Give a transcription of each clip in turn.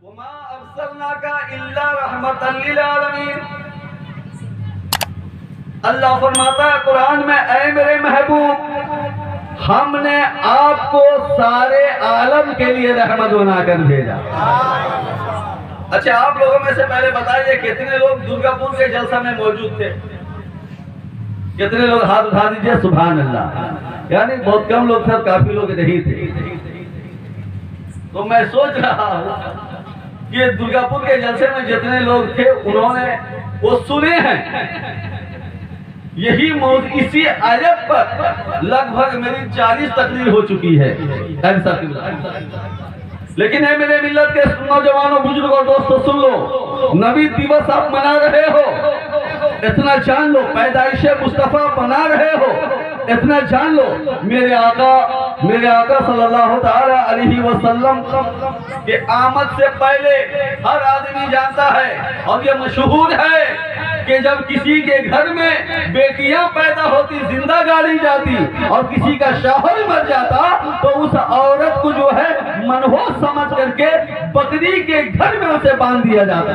वमा अरसलनाका इल्ला रहमतल लिल आलमीन। अल्लाह फरमाता है कुरान में, ऐ मेरे महबूब, हमने आपको सारे आलम के लिए रहमत बनाकर भेजा। अच्छा, आप लोगों में से पहले बताइए कितने लोग दुर्गापुर के जलसा में मौजूद थे? कितने लोग हाथ उठा दीजिए। सुभान अल्लाह। यानी बहुत कम लोग थे, काफी लोग नहीं थे। तो मैं सोच रहा हूँ कि दुर्गापुर के जलसे में जितने लोग थे उन्होंने वो सुने हैं। यही मौज इसी आयत पर लगभग मेरी 40 तकरीर हो चुकी है। लेकिन है मेरे मिल्लत के नौजवानों, बुजुर्गों, दोस्तों, सुन लो, नबी दिवस आप मना रहे हो, इतना जान लो। पैदाइश मुस्तफा मना रहे हो, इतना जान लो। मेरे आका सल्लल्लाहु ताला अलैहि वसल्लम के आमद से पहले हर आदमी जानता है, और ये मशहूर है कि जब किसी के घर में बेटियां पैदा होती, जिंदा गाड़ी जाती, और किसी का शौहर मर जाता, तो उस औरत को जो है मनहूस समझ करके बकरी के घर में उसे बांध दिया जाता,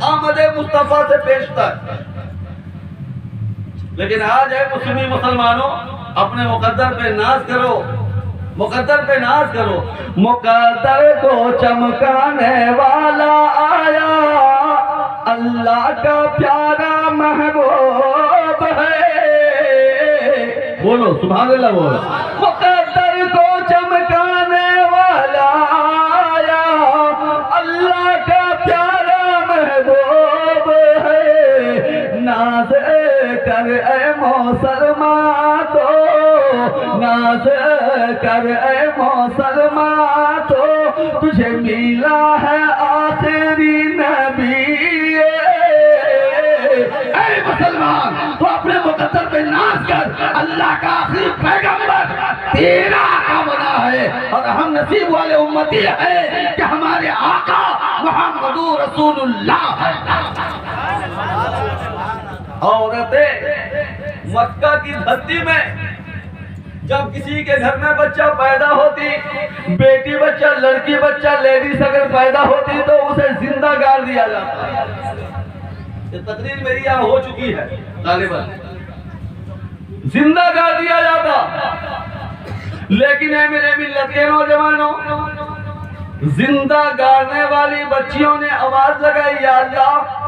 आमद मुस्तफा से पेश तक। लेकिन आज है मुस्लिम मुसलमानों, अपने मुकद्दर पे नाज करो, मुकद्दर पे नाज करो। मुकद्दर को चमकाने वाला आया, अल्लाह का प्यारा महबूब है। बोलो सुभान अल्लाह, बोलो। मुकद्दर को चमकाने वाला आया, अल्लाह का प्यारा महबूब है। नाज कर ए मुसलमान तो, नाज कर ए मुसलमान तो, तुझे मिला है आखिरी नबी। ऐ मुसलमान, तो अपने मुकद्दर पे नाज कर, अल्लाह का आखिरी पैगंबर तेरा आका बना है, और हम नसीब वाले उम्मती है कि हमारे आका मुहम्मदुर रसूलुल्लाह है। औरतें मक्का की धरती में जब किसी के घर में बच्चा पैदा होती, बेटी बच्चा, लड़की बच्चा, लेडीज अगर पैदा होती, तो उसे जिंदा गाड़ दिया जाता। ये तकरीर मेरी यहाँ हो चुकी है, तालिबान, जिंदा गाड़ दिया जाता। लेकिन है मेरे मिल्लत के नौजवानों, जिंदा गाड़ने वाली बच्चियों ने आवाज लगाई, या अल्लाह,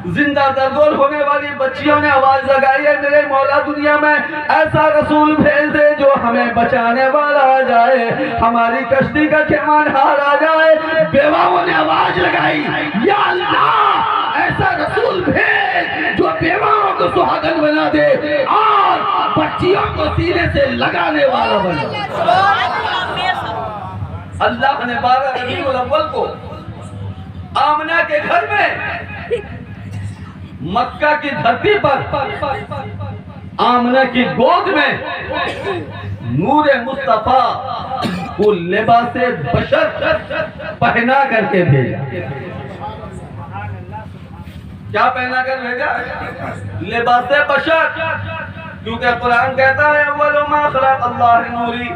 जिंदा दरगोर होने वाली बच्चियों ने आवाज लगाई है, मेरे मौला दुनिया में ऐसा रसूल भेज दे जो हमें बचाने वाला आ जाए, हमारी कश्ती का खेमानहार आ जाए। बेवाओं ने आवाज लगाई, या अल्लाह, ऐसा रसूल भेज जो बेवाओं को सुहागन बना दे और बच्चियों को सीने से लगाने वाला बने। अल्लाह ने 12 रबीउल अव्वल को आमना के घर में, मक्का की धरती पर, आमना की गोद में नूरे मुस्तफा को लिबासे बशर पहना करके भेजा। क्या पहना कर भेजा? लिबासे बशर, क्योंकि कुरान कहता है अव्वलु मा खलक़ अल्लाह नूरी,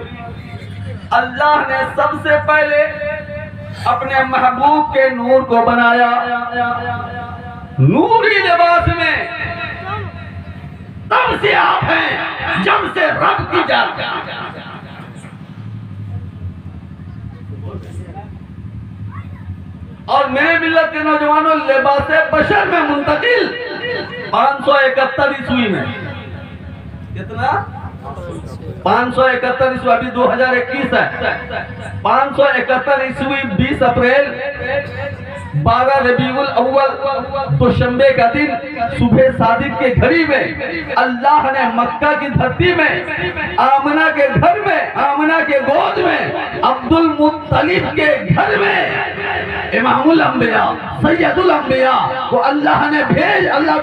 अल्लाह ने सबसे पहले अपने महबूब के नूर को बनाया। नूरी लिबास में तब से आप हैं जब से रब की जात। और मेरे मिल्लत के नौजवानों, लिबासे बशर में मुंतकिल 571 ईस्वी में, कितना? 571 ईस्वी, अभी 2021 है। 571 ईस्वी 20 अप्रैल 12 रबीउल अव्वल दुशंबे का दिन सुबह सादिक के घड़ी में अल्लाह ने मक्का की धरती में, आमना के घर में, आमना के गोद में, अब्दुल मुत्तलिब के घर में इमामुल अंबिया, सैयदुल अंबिया को अल्लाह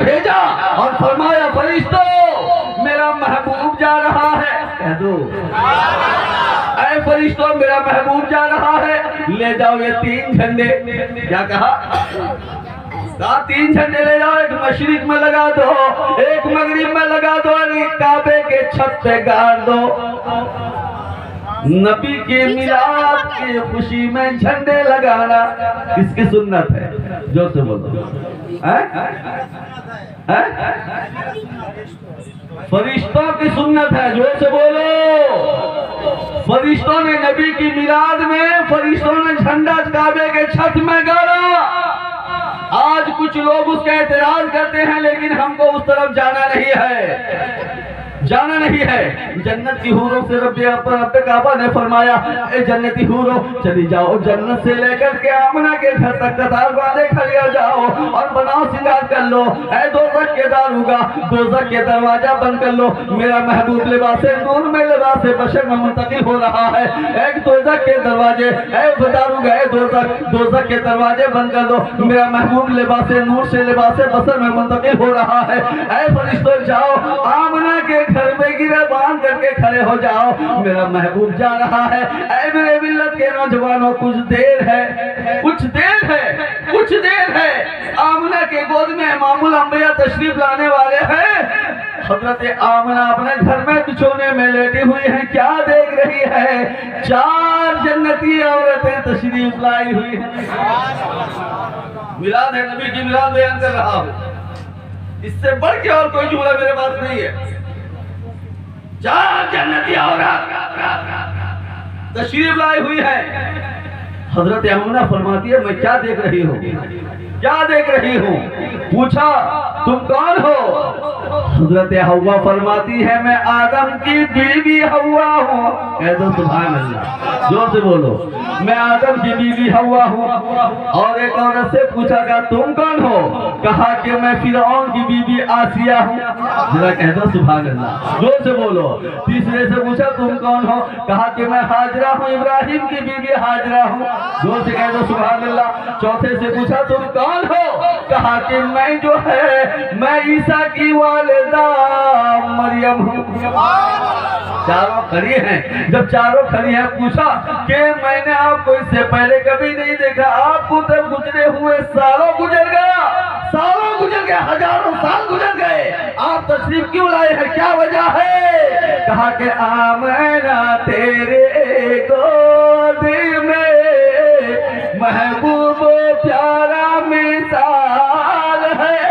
भेजा और फरमाया, फरिश्तों, मेरा महबूब जा रहा है। कह दो, ऐ फरिश्तों, मेरा महबूब जा रहा है, ले जाओ ये 3 झंडे। क्या कहा? 3 झंडे ले जाओ, एक मशरिक में लगा दो, एक मगरिब में लगा दो, और एक काबे के छत पे गाड़ दो। नबी के मिलाद की खुशी में झंडे लगाना किसकी सुन्नत है? जोर से बोलो। फरिश्तों की सुन्नत है। जोर से बोलो। फरिश्तों ने नबी की मिलाद में फरिश्तों ने झंडा काबे के छत में गाड़ा। आज कुछ लोग उसका एतराज करते हैं, लेकिन हमको उस तरफ जाना नहीं है, जाना नहीं है। जन्नत की हूरों से रब्बे काबा ने फरमाया, ए जन्नती हूरों चली जाओ जन्नत से लेकर के आमना के घर तक कतार बांधे खड़े हो जाओ और बनाओ सिंगार कर लो। ए दोज़ख के दारुगा, दोज़ख के दरवाजा बंद कर लो। मेरा महबूब लिबासे नूर में लिबासे बशर में मुंतकिल हो रहा है। एक दोज़ख के दरवाजे, ए दारुगा, ए दोज़ख के दरवाजे बंद कर दो। मेरा महबूब लिबासे नूर से लिबासे बशर में मुंतकिल हो रहा है। ए फरिश्तों जाओ आमना के घर में गिरा बांध करके खड़े हो जाओ, मेरा महबूब जा रहा है। ऐ मेरे मिल्लत के नौजवानों, कुछ देर है, कुछ देर है, कुछ देर है। आमना के गोद में इमामुल अंबिया तशरीफ लाने वाले हैं। हजरत आमना अपने घर में बिछोने में लेटी हुई हैं। क्या देख रही है? 4 जन्नती औरतें तशरीफ लाई हुई हैं। मिलाद है, नबी की मिलाद बयान कर रहा हूं। इससे बढ़ के और कोई जुमला मेरे पास नहीं है। 4 जन्नती औरत तशरीफ लाई हुई है। हजरत आमना फरमाती है, मैं क्या देख रही हूँ, क्या देख रही हूँ? पूछा, तुम कौन हो? हजरत हव्वा फरमाती है, मैं आदम की बीवी हव्वा हूँ। कह दो सुभान अल्लाह, जोर से बोलो। मैं आदम की बीवी हव्वा हूँ। और एक औरत से पूछा गया, तुम कौन हो? कहा कि मैं फिरौन की बीवी आसिया हूँ। जरा कह दो सुभान अल्लाह, जोर से बोलो। तीसरे से पूछा, तुम कौन हो? कहा कि मैं हाजरा हूँ, इब्राहिम की बीवी हाजरा हूँ। जोर से कह दो सुभान अल्लाह। चौथे से पूछा, तुम कौन हो? कहा कि मैं जो है मैं ईसा की वालिदा मरियम हूँ। चारों खड़ी हैं। जब चारों खड़ी हैं, पूछा कि मैंने आपको इससे पहले कभी नहीं देखा, आपको तब गुजरे हुए सालों गुजर गया, सालों गुजर गए, हजारों साल गुजर गए, आप तशरीफ क्यों लाए हैं, क्या वजह है? कहा कि आमना तेरे गोद में महबूब प्यारा मिसाल है।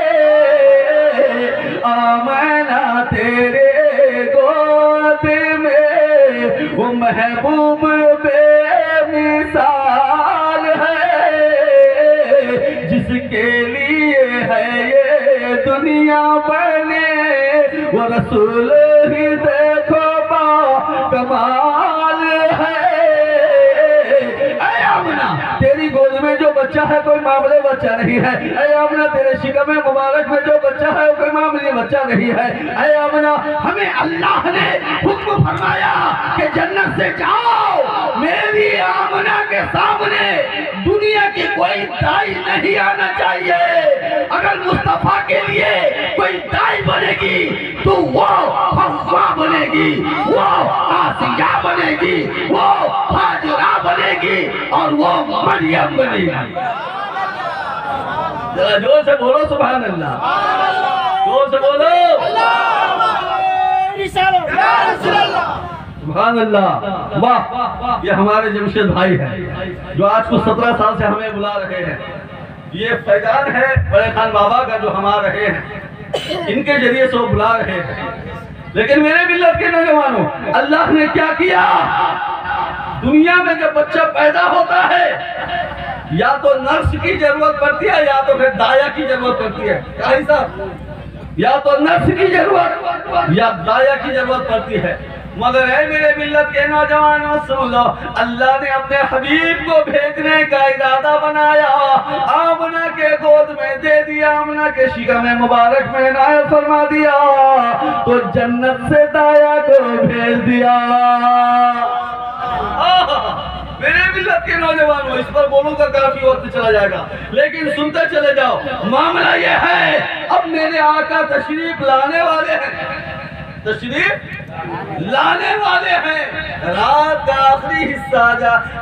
आमना तेरे गोद में वो महबूब बेमिसाल है। जिसके लिए है ये दुनिया बने, वो रसूल ही देखो बा कमाल है। तेरी गोद में जो बच्चा है कोई मामूली बच्चा नहीं है। ऐ आमना, तेरे शिकम मुबारक में जो बच्चा है वो कोई मामूली बच्चा नहीं है। ऐ आमना, हमें अल्लाह ने हुक्म फरमाया कि जन्नत से जाओ। मेरी आमना के सामने दुनिया की कोई दाई नहीं आना चाहिए। अगर मुस्तफा के लिए कोई दाई बनेगी तो वो हव्वा बनेगी, वो आसिया बनेगी, वो हाजरा बनेगी और वो मरियम बनेगी। जरा जोर से बोलो सुभान अल्लाह, जोर से बोलो सुभान अल्लाह। वाह, ये हमारे जमशेद भाई हैं जो आज को 17 साल से हमें बुला रहे हैं। ये फैजान है बड़े खान बाबा का जो हमारे रहे हैं, इनके जरिए से वो बुला रहे हैं। लेकिन मेरे मिल्लत के नौजवानों, अल्लाह ने क्या किया? दुनिया में जब बच्चा पैदा होता है, या तो नर्स की जरूरत पड़ती है या तो फिर दाया की जरूरत पड़ती है। क्या साहब? या तो नर्स की जरूरत या दाया की जरूरत पड़ती है। मगर है मेरे मिल्लत के नौजवानों, सुन लो, अल्लाह ने अपने हबीब को भेजने का इरादा बनाया, आमना के गोद में दे दिया, आमना के शिकम मुबारक में नायत फरमा दिया, तो जन्नत से दाया को भेज दिया। मेरे मिल्लत के नौजवानों, इस पर बोलूंगा काफी वक्त चला जाएगा, लेकिन सुनते चले जाओ। मामला यह है, अब मेरे आका तशरीफ लाने वाले हैं, तशरीफ लाने वाले हैं। रात का आखिरी हिस्सा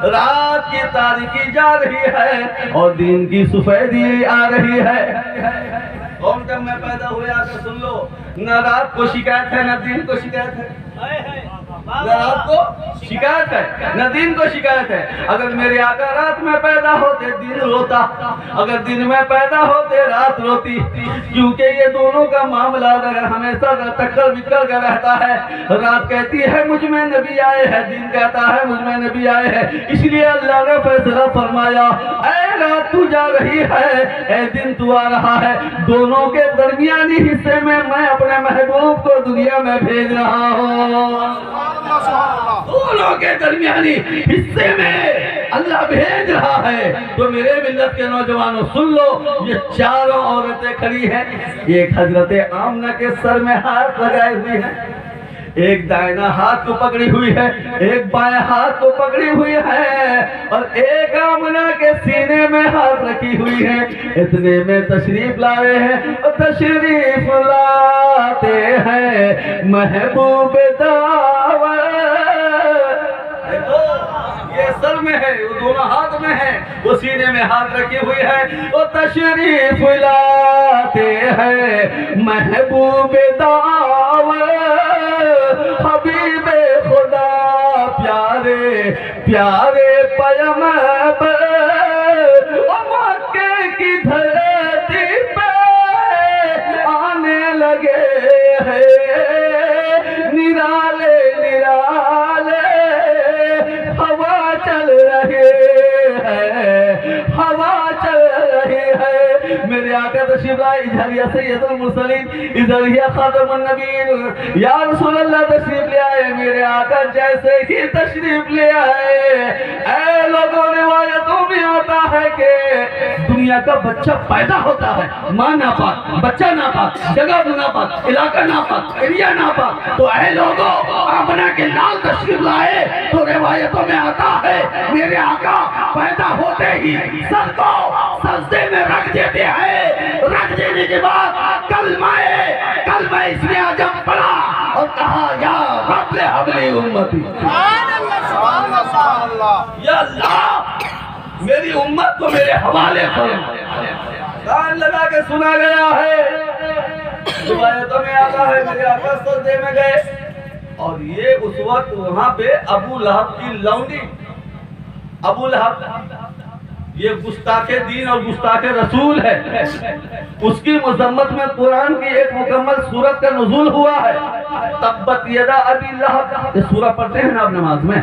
रात की तारीकी जा रही है और दिन की सफेदी आ रही है। कौन कब में पैदा हुए आकर सुन लो, न रात को शिकायत है न दिन को शिकायत है। न रात को शिकायत है न दिन को शिकायत है। अगर मेरे आका रात में पैदा होते दिन रोता, अगर दिन में पैदा होते रात रोती, क्योंकि ये दोनों का मामला अगर हमेशा टक्कर विक्कर का रहता है। रात कहती है मुझ में नबी आए हैं, दिन कहता है मुझ में नबी आए हैं। इसलिए अल्लाह ने फैसला फरमाया, ऐ रात तू जा रही है, ऐ दिन तू आ रहा है, दोनों के दरमियानी हिस्से में मैं अपने महबूब को दुनिया में भेज रहा हूँ। दोनों के दरमियानी हिस्से में अल्लाह भेज रहा है। तो मेरे मिल्लत के नौजवानों सुन लो, ये चारों औरतें खड़ी हैं। एक हजरत आमना के सर में हाथ लगाए हुए हैं, एक दाहिना हाथ को पकड़ी हुई है, एक बाएं हाथ को पकड़ी हुई है, और एक आमना के सीने में हाथ रखी हुई है। इतने में तशरीफ ला रहे हैं, और तशरीफ लाते हैं महबूब दावत। ये सर में है, वो दोनों हाथ में है, वो सीने में हाथ रखी हुई है, वो तशरीफ लाते हैं महबूब दावत, हबीबे खुदा प्यारे प्यारे पैगंबर, मक्के की धरती पे आने लगे हैं। निराले निराले हवा चल रही है, हवा चल रही है। मेरे आका तशरीफ लाए, इधर या सैयदुल मुरसलीन, इधर या खातमुन नबीय्यीन, या रसूल अल्लाह तशरीफ ले आए। मेरे आका जैसे ही तशरीफ ले आए, ऐ लोगों रिवायतों में आता है कि दुनिया का बच्चा पैदा होता है, माँ नापाक, बच्चा नापाक, जगह नापाक, इलाका नापाक, एरिया नापाक। तो ऐ लोगों आमना के लाल तशरीफ लाए, तो रिवायतों में आता है मेरे आका पैदा होते ही सर को सजदे में रख देते हैं। रख देने के बाद कलमा इसमें आजम पढ़ा और कहा या रब हबली उम्मती, या अल्लाह मेरी उम्मत को मेरे हवाले कर। कान लगा के सुना गया है, रिवायतों में आता है मेरे आका सजदे में गए, और ये उस वक्त वहां पे अबू लहब की लौंडी, अबू लहब ये गुस्ताखे दीन और गुस्ताखे रसूल है, उसकी मजम्मत में कुरान की एक मुकम्मल सूरत का नुज़ूल हुआ है। तब्बत यदा अबी लहब, ये सूरह पढ़ते हैं ना आप नमाज में,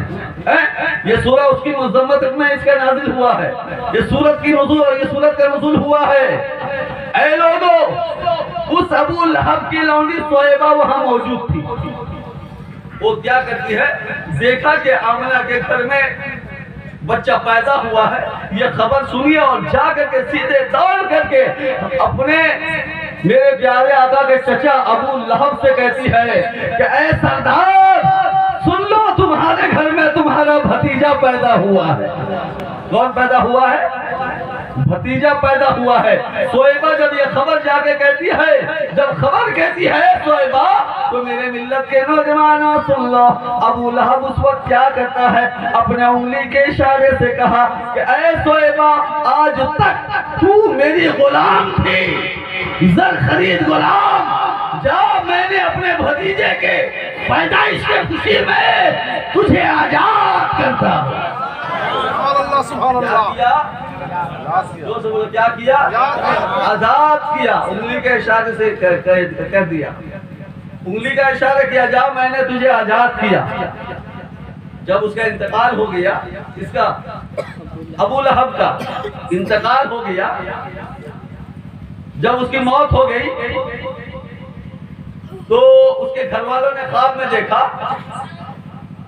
ये सूरह उसकी मजम्मत में इसका नाजिल हुआ है। ये सूरत की नुज़ूल और ये सूरत का नुज़ूल हुआ है। ऐ लोगों उस अबू लहब की लौंडी सोएबा वहां मौजूद थी। वो क्या करती है, देखा कि आमना के घर में बच्चा पैदा हुआ है, ये खबर सुनी और जा करके सीधे दौड़ करके अपने मेरे प्यारे आका के चचा अबू लहब से कहती है कि ऐ सरदार सुन लो, तुम्हारे घर में तुम्हारा भतीजा पैदा हुआ है। कौन पैदा हुआ है? भतीजा पैदा हुआ है। सोएबा जब ये खबर जाके कहती है, जब खबर कहती है सोएबा, तो मेरे मिल्लत के नौजवानों सुन लो, अबू लहब उस वक्त क्या करता है, अपने उंगली के इशारे से कहा कि ऐ सोएबा आज तक तू मेरी गुलाम थी, जर खरीद गुलाम, जा मैंने अपने भतीजे के पैदाइश के खुशी में तुझे आजाद करता हूँ। क्या किया? आजाद किया, उंगली के इशारे से कर दिया, उंगली का इशारा किया, जा मैंने तुझे आजाद किया। जब उसका इंतकाल हो गया, इसका अबू लहब का इंतकाल हो गया, जब उसकी मौत हो गई तो उसके घर वालों ने ख्वाब में देखा,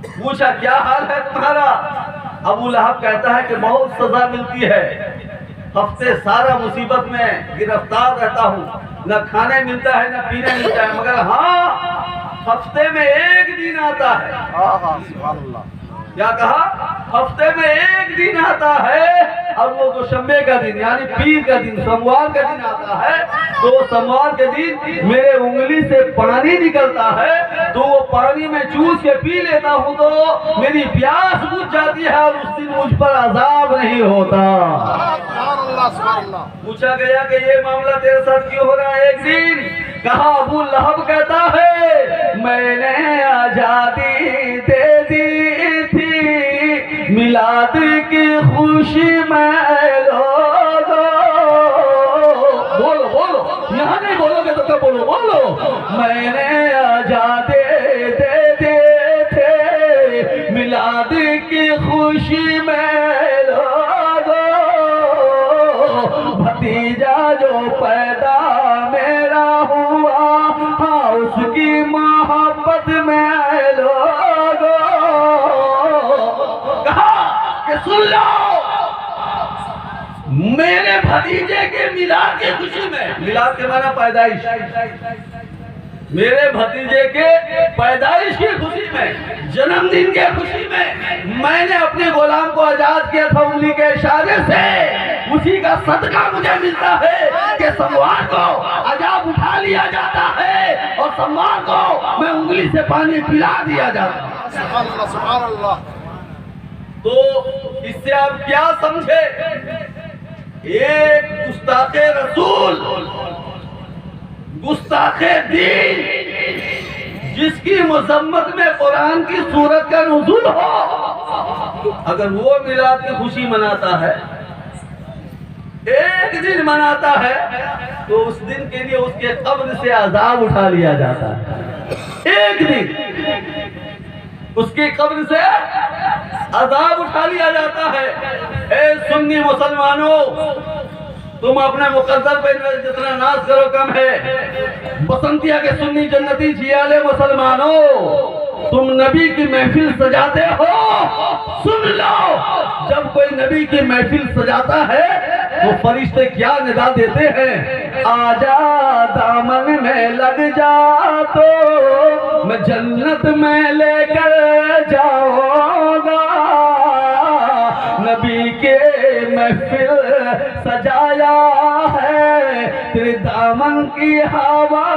पूछा क्या हाल है तुम्हारा? अबू लहब कहता है कि बहुत सजा मिलती है, हफ्ते सारा मुसीबत में गिरफ्तार रहता हूँ, न खाने मिलता है न पीने मिलता है, मगर हाँ हफ्ते में एक दिन आता है। क्या कहा? हफ्ते में एक दिन आता है, और वो दुशंबे का दिन यानी पीर का दिन, सोमवार का दिन आता है। तो सोमवार के दिन मेरे उंगली से पानी निकलता है, तो वो पानी में चूस के पी लेता हूँ तो मेरी प्यास बुझ जाती है और उस दिन मुझ पर अजाब नहीं होता। पूछा गया कि ये मामला तेरे साथ क्यों हो रहा है? एक दिन कहा, अबू लहब कहता है मैंने आजादी मिलाद की खुशी में लोगो, बोलो बोलो, यहाँ नहीं बोलोगे तो कब बोलो, बोलो। मैंने आजादे दे दे थे मिलाद की खुशी में लोगो, भतीजा जो पैदा मेरा हुआ हाँ उसकी मोहब्बत में लोगो। कहा कि सुन लो मेरे भतीजे के मिलाद की खुशी में, मिलाद के माना पैदाइश, मेरे भतीजे के पैदाइश की खुशी में, जन्मदिन के खुशी में मैंने अपने गुलाम को आजाद किया था उंगली के इशारे से। उसी का सदका मुझे मिलता है कि सोमवार को अजाब उठा लिया जाता है और सोमवार को मैं उंगली से पानी पिला दिया जाता है। सुभान अल्लाह, सुभान अल्लाह। तो इससे आप क्या समझे? एक गुस्ताखे रसूल, गुस्ताखे दीन, जिसकी मजम्मत में कुरान की सूरत का नुज़ूल हो, अगर वो मिलाद की खुशी मनाता है, एक दिन मनाता है, तो उस दिन के लिए उसके कब्र से अजाब उठा लिया जाता है। एक दिन उसके कब्र से अजाब उठा लिया जाता है। ए सुन्नी मुसलमानों, तुम अपने मुकद्दर पे जितना नाज करो कम है। बसंतिया के सुन्नी जन्नती जियाले मुसलमानों, तुम नबी की महफिल सजाते हो, सुन लो, जब कोई नबी की महफिल सजाता है तो फरिश्ते क्या निदा देते हैं? आजा दामन में लग जा तो मैं जन्नत में लेकर जाऊंगा। नबी के महफिल सजाया है, तेरे दामन की हवा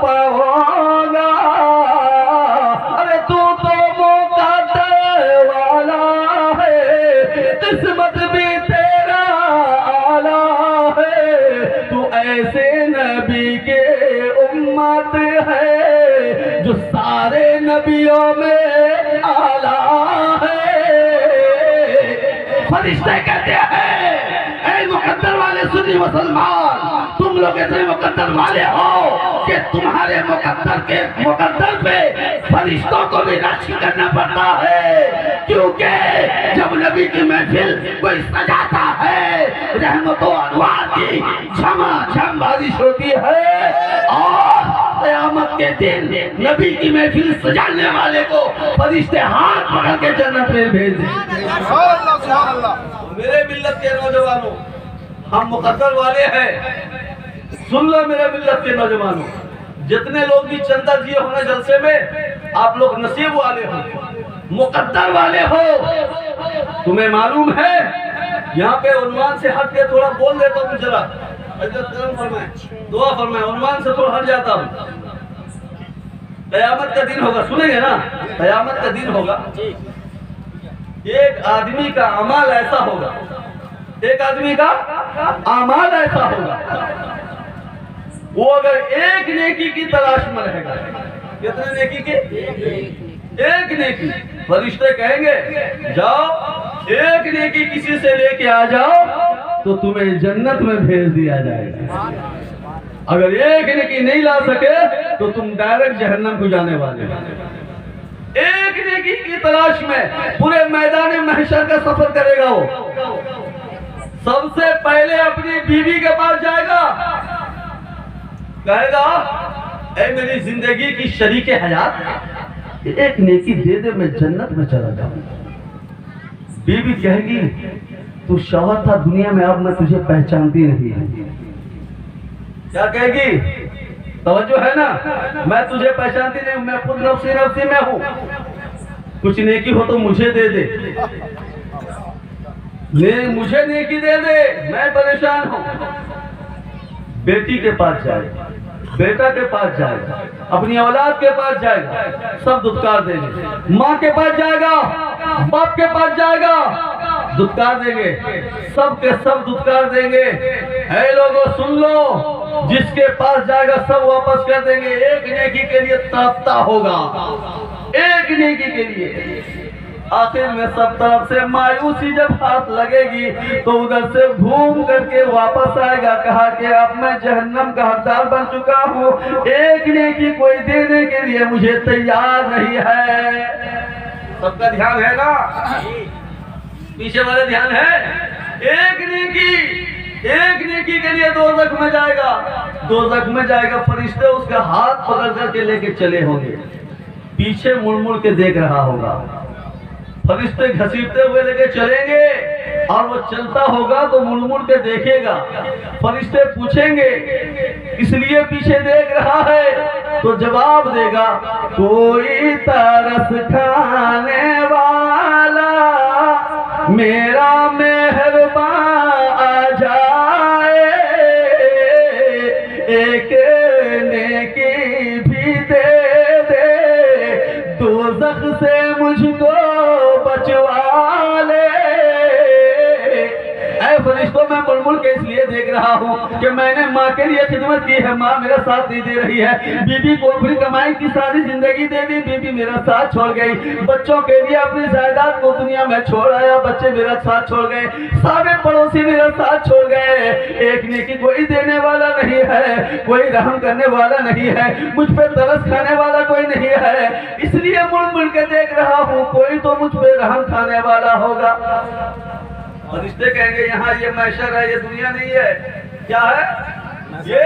पाऊंगा। अरे तू तो मुकद्दर वाला है, किस्मत भी तेरा आला है। तू ऐसे नबी के उम्मत है जो सारे नबियों में आला है। फरिश्ते कहते हैं, ऐ मुकद्दर वाले सुन्नी मुसलमान, तुम लोग इतने मुकद्दर वाले हो कि तुम्हारे मुकद्दर पे फरिश्तों को भी राशि करना पड़ता है। क्योंकि जब नबी की महफिल कोई सजाता है, रहमतों अनवार की झमाझम बारिश होती है और क़यामत के दिन नबी की महफिल सजाने वाले को फरिश्ते हाथ पकड़ के जन्नत में भेज दें। मेरे मिल्लत के नौजवानों, हम मुकद्दर वाले हैं। सुन लो मेरे मिल्लत के नौजवानों, जितने लोग भी चंदा दिए होना जलसे में, आप लोग नसीब वाले हो, मुकद्दर वाले हो। तुम्हें मालूम है, यहाँ पे उन्वान से हट के थोड़ा बोल देता हूँ, जरा फरमाए, दुआ फरमाए, उन्वान से थोड़ा हट जाता हूँ। क़यामत का दिन होगा, सुनेंगे ना? क़यामत का दिन होगा, एक आदमी का अमाल ऐसा होगा, एक आदमी का अमाल ऐसा होगा, वो अगर एक नेकी की तलाश में रहेगा। कितने नेकी के? एक नेकी। फरिश्ते कहेंगे जाओ एक नेकी किसी से लेके आ जाओ तो तुम्हें जन्नत में भेज दिया जाएगा। अगर एक नेकी नहीं ला सके तो तुम डायरेक्ट जहन्नम को जाने वाले। एक नेकी की तलाश में पूरे मैदान महशर का सफर करेगा वो। सबसे पहले अपनी बीवी के पास जाएगा, कहेगा ऐ मेरी जिंदगी की शरीके हयात, एक नेकी दे दे, मैं जन्नत में चला जाऊंगा। बीवी कहेगी तू शौहर था दुनिया में, अब मैं तुझे पहचानती नहीं है। क्या कहेगी? तवज्जो है ना? मैं तुझे पहचानती नहीं, मैं खुद नफ्सी नफ्सी में हूँ, कुछ नेकी हो तो मुझे दे दे, मुझे नेकी दे दे, मैं परेशान हूँ। बेटी के पास जाएगा, बेटा के पास जाएगा, अपनी औलाद के पास जाएगा, सब दुत्कार देंगे। माँ के पास जाएगा, बाप के पास जाएगा, दुत्कार देंगे, सब के सब दुत्कार देंगे। है लोगों सुन लो, जिसके पास जाएगा सब वापस कर देंगे। एक नेकी के लिए तड़पता होगा, एक नेकी के लिए। आखिर में सब तरफ से मायूसी जब हाथ लगेगी तो उधर से घूम करके वापस आएगा, कहा कि अब मैं जहन्नम का हकदार बन चुका हूँ, एक नेकी कोई देने के लिए मुझे तैयार नहीं है। सबका ध्यान है ना, पीछे वाले ध्यान है। एक नेकी के लिए दोज़ख में जाएगा, दोज़ख में जाएगा, फरिश्ते उसका हाथ पकड़ करके लेके चले होंगे, पीछे मुड़ मुड़ के देख रहा होगा, फरिश्ते घसीटते हुए लेके चलेंगे और वो चलता होगा तो मुड़ मुड़ के देखेगा। फरिश्ते पूछेंगे इसलिए पीछे देख रहा है, तो जवाब देगा कोई तरस खाने वाला मेरा मेहरबान आ जाए, एक नेकी भी दे दे, दोज़ख से मुझको बचवा ले। ऐ फरिश्तों, मैं मुड़ के इसलिए देख रहा हूँ कि मैंने माँ के लिए खिदमत की है, माँ मेरा साथ नहीं दे रही है, बीबी को अपनी कमाई की सारी जिंदगी दे दी, बीबी मेरा साथ छोड़ गई, बच्चों के लिए अपनी जायदाद को दुनिया में छोड़ आया, बच्चे मेरा साथ छोड़ गए, सारे पड़ोसी मेरा साथ छोड़ गए, एक नेकी कोई देने वाला नहीं है, कोई रहम करने वाला नहीं है, मुझ पे तरस खाने वाला कोई नहीं है, इसलिए मुड़ मुड़ के देख रहा हूँ, कोई तो मुझ पे रहम खाने वाला होगा। फरिश्ते कहेंगे यहाँ ये महशर है, ये दुनिया नहीं है। क्या है? ये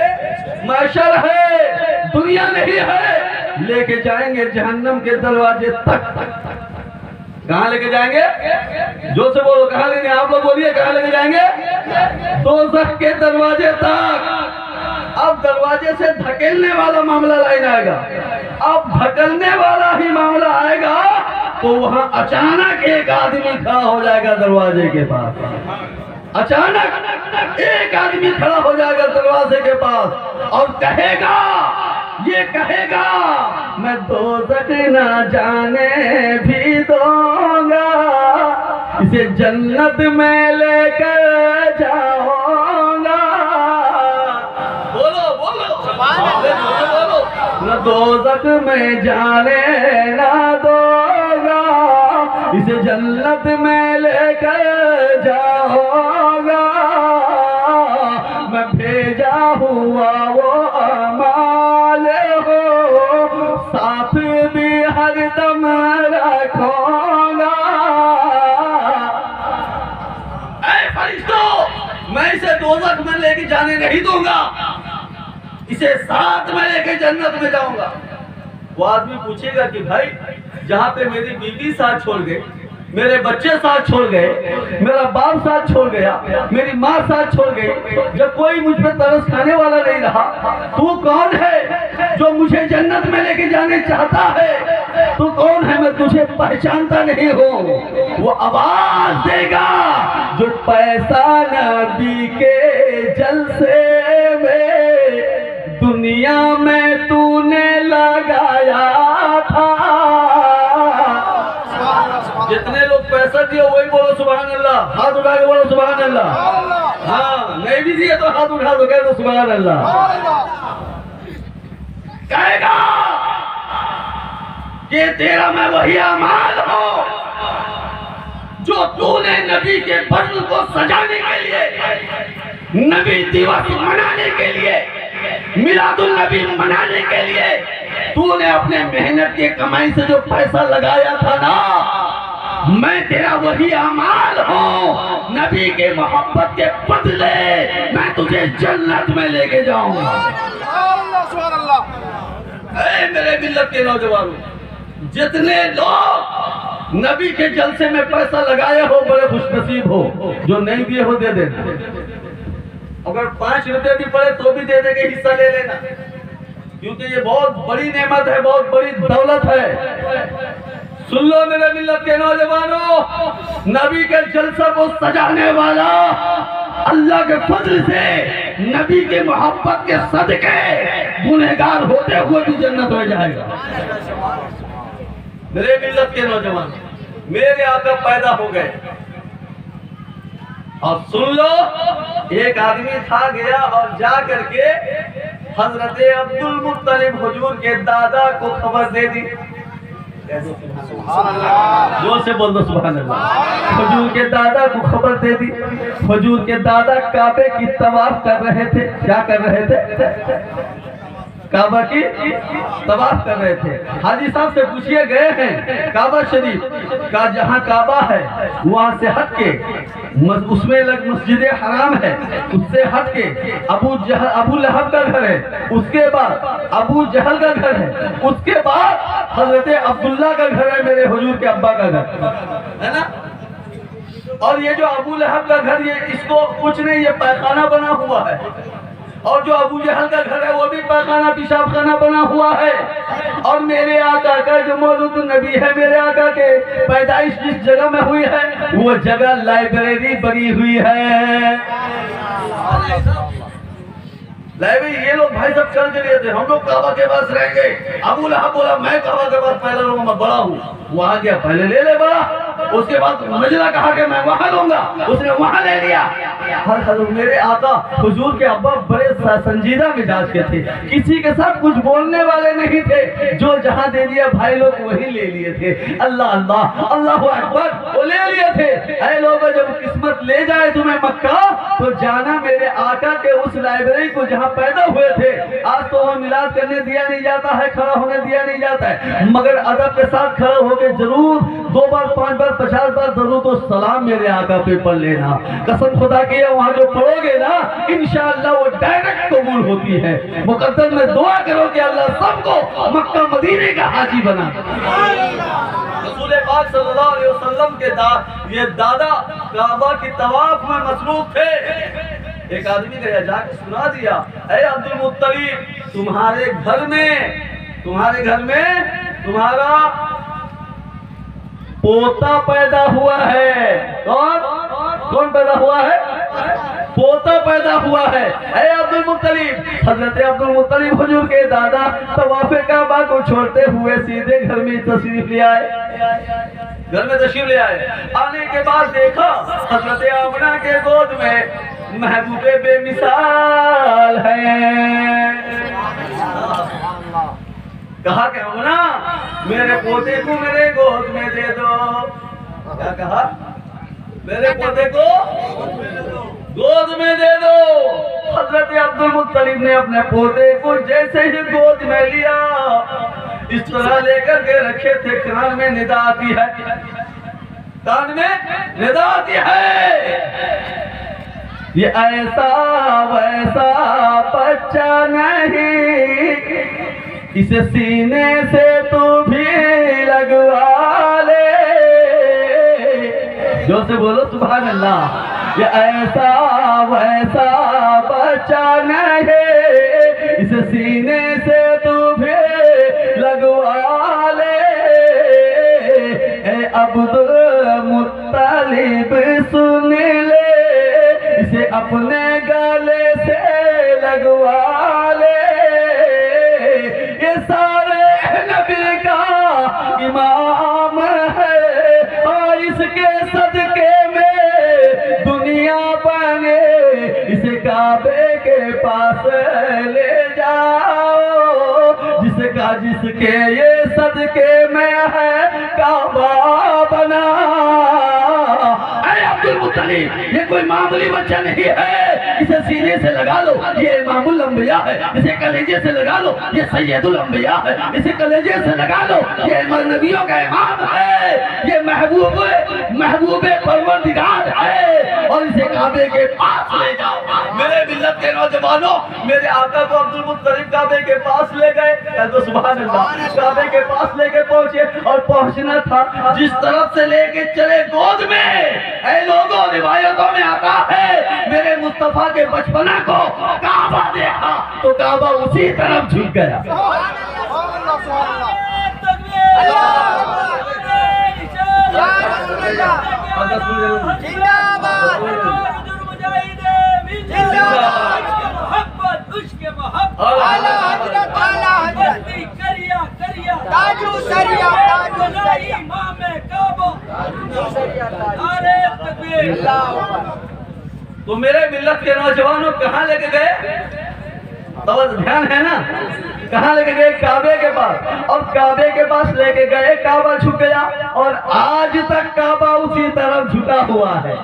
महशर है, दुनिया नहीं है। लेके जाएंगे जहन्नम के दरवाजे तक। कहाँ लेके जाएंगे? जोर से बोलो, कहाँ लेंगे? आप लोग बोलिए, कहाँ लेके जाएंगे? दोज़ख के दरवाजे तक। अब दरवाजे से धकेलने वाला मामला लाइन आएगा, अब धकेलने वाला ही मामला आएगा तो वहां अचानक एक आदमी खड़ा हो जाएगा दरवाजे के पास, अचानक एक आदमी खड़ा हो जाएगा दरवाजे के पास और कहेगा, ये कहेगा मैं दोज़ख ना जाने भी दूंगा, इसे जन्नत में लेकर जाऊंगा। बोलो बोलो बोलो, न दोज़ख में जाने ना दूंगा, इसे जन्नत में लेकर जाऊंगा, मैं भेजा हुआ वो अमाल हो, साथ भी हरदम रखूंगा। ऐ फरिश्तों, मैं इसे दोज़ख में लेके जाने नहीं दूंगा, इसे साथ में लेके जन्नत में जाऊंगा। वो आदमी पूछेगा कि भाई जहाँ पे मेरी बीवी साथ छोड़ गई, मेरे बच्चे साथ छोड़ गए, मेरा बाप साथ छोड़ गया, मेरी माँ साथ छोड़ गई, जब कोई मुझ पे तरस खाने वाला नहीं रहा, तू कौन है जो मुझे जन्नत में लेके जाने चाहता है? तू कौन है? मैं तुझे पहचानता नहीं हूँ। वो आवाज देगा, जो पैसा नबी के जलसे में दुनिया में तूने लगाया था। जितने लोग पैसा दिए वही बोलो सुभान अल्लाह, हाथ उठा के बोलो सुभान अल्लाह। हाँ, नहीं भी दिए तो हाथ उठा दो, कह दो सुभान अल्लाह। कहेगा कि तेरा मैं वही अमाल हूँ जो तूने नबी के फजल को सजाने के लिए, नबी दिवस मनाने के लिए, मिलादुल नबी मनाने के लिए तूने अपने मेहनत की कमाई से जो पैसा लगाया था ना, मैं तेरा वही अमाल हूँ, नबी के मोहब्बत के बदले मैं तुझे जन्नत में लेके जाऊंगा। मेरे मिल्लत के नौजवानों, जितने लोग नबी के जलसे में पैसा लगाए हो बड़े खुशनसीब हो, जो नहीं दिए हो दे देना, अगर 5 रुपए भी पड़े तो भी दे देंगे, हिस्सा ले लेना, क्योंकि ये बहुत बड़ी नेमत है, बहुत बड़ी दौलत है। सुन लो मेरे मिल्लत के नौजवानों, नबी के जलसा को सजाने वाला अल्लाह के फजल से नबी के मोहब्बत के सदके गुनहगार होते हुए भी जन्नत हो जाएगा। मेरे मिल्लत के नौजवान, मेरे आका पैदा हो गए, और सुन लो, एक आदमी था गया और जा करके हजरत अब्दुल मुत्तलिब हुजूर के दादा को खबर दे दी जोर से बोल दो सुभान अल्लाह। हुजूर के दादा को खबर दे दी। हुजूर के दादा काबे की तवाफ कर रहे थे। क्या कर रहे थे? काबा की तवाफ कर रहे थे। हाजी साहब से पूछिए, गए हैं काबा शरीफ का, जहाँ काबा है वहाँ से हट के उसमें लग मस्जिद हराम है, उससे हट के अबू लहब का घर है, उसके बाद अबू जहल का घर है, उसके बाद हजरत अब्दुल्ला का घर है, मेरे हुजूर के अब्बा का घर है ना। और ये जो अबू लहब का घर, ये इसको कुछ नहीं, ये पैखाना बना हुआ है। और जो अबू जहल का घर है वो भी पैखाना पेशाब खाना बना हुआ है। और मेरे आका का जो मौलूद नबी है, मेरे आका के पैदाइश जिस जगह में हुई है वो जगह लाइब्रेरी बनी हुई है। लाइब्रेरी ये लोग भाई सब चल के लिए थे, हम लोग काबा के पास रहेंगे। अबू लहब बोला मैं काबा के पास पहले रहूंगा, मैं बड़ा हूँ। वहां गया, पहले ले ले बड़ा, उसके बाद नजरा कहा कि मैं वहां लूंगा, उसने वहां ले लिया। हर मेरे आका हुजूर के अब्बा बड़े संजीदा मिजाज के थे, किसी के साथ कुछ बोलने वाले नहीं थे। जो जहां दे दिया भाई लोग वही ले लिए थे। अल्लाह अल्लाह अल्लाह अकबर, वो ले लिए थे। ऐ लोगों, जब किस्मत ले जाए तुम्हें मक्का तो जाना मेरे आका के उस लाइब्रेरी को जहाँ पैदा हुए थे। आज तो वहाँ मिलाद करने दिया नहीं जाता है, खड़ा होने दिया नहीं जाता है, मगर अदब के साथ खड़ा होकर जरूर 2 बार 5 बार 50 बार जरूर तो सलाम मेरे आका पे पढ़ लेना। कसम खुदा की है, वहाँ जो पढ़ोगे ना इंशाअल्लाह वो डायरेक्ट कबूल होती है। मुकद्दर में दुआ करो कि अल्लाह सबको मक्का मदीने का हाजी बना। रसूल पाक सल्लल्लाहु अलैहि वसल्लम के ये दादा काबा की तवाफ में मसरूफ थे। एक आदमी ने जाके सुना दिया, ऐ अब्दुल मुत्तलिब, तुम्हारे घर में तुम्हारा पोता पैदा हुआ है। कौन पैदा हुआ है? पोता पैदा हुआ है। ऐ अब्दुल मुत्तलिब, हजरत अब्दुल मुत्तलिब हुजूर के दादा तवाफ़े काबा को छोड़ते हुए सीधे घर में तशरीफ ले आए। आने के बाद देखा हजरत आमना के गोद में महबूबे बेमिसाल है। कहा कि आमना, मेरे पोते को मेरे गोद में दे दो। क्या कहा? मेरे पोते को गोद में दे दो। हजरत अब्दुल मुत्तलिब ने अपने पोते को जैसे ही गोद में लिया, इस तरह लेकर के रखे थे, कान में निदा आती है, कान में निदा आती है, ये ऐसा वैसा बच्चा नहीं, इसे सीने से तू भी लगवा ले। जोर से बोलो सुभान अल्लाह। ये ऐसा वैसा बच्चा नहीं, इसे सीने से तू भी लगवा ले। ए अब्दुल मुत्तलिब सुन ले, इसे अपने गले से लगवा ले। ये सारे नबी का इमाम है और इसके सदके में दुनिया बने। इसे काबे के पास ले जाओ, जिसके ये सदके में है काबा बना। अब्दुल मुत्तलिब, ये कोई मामूली बच्चा नहीं है, इसे सीने से लगा लो, ये इमामुल अंबिया है। इसे कलेजे से लगा लो, ये सैयदुल अंबिया है। इसे कलेजे से लगा लो, ये नबियों का इमाम है, ये महबूबे परवरदिगार है। और इसे काबे के पास ले जाओ। मेरे मिल्लत के नौजवानों, मेरे आका को अब्दुल मुत्तलिब काबे के पास ले गए। तो सुभान अल्लाह, काबे के पास लेके पहुंचे और पहुंचना था जिस तरफ से लेके चले गोद में। ऐ लोगों, रिवायतों में आता है मेरे मुस्तफा के बचपना को काबा देखा तो काबा उसी तरफ झुक गया। तो मेरे मिल्लत के नौजवानों कहाँ लेके गए? तो ध्यान है ना, कहाँ लेके गए? काबे के पास। और काबे के पास लेके गए, काबा झुक गया और आज तक काबा उसी तरफ झुका हुआ है।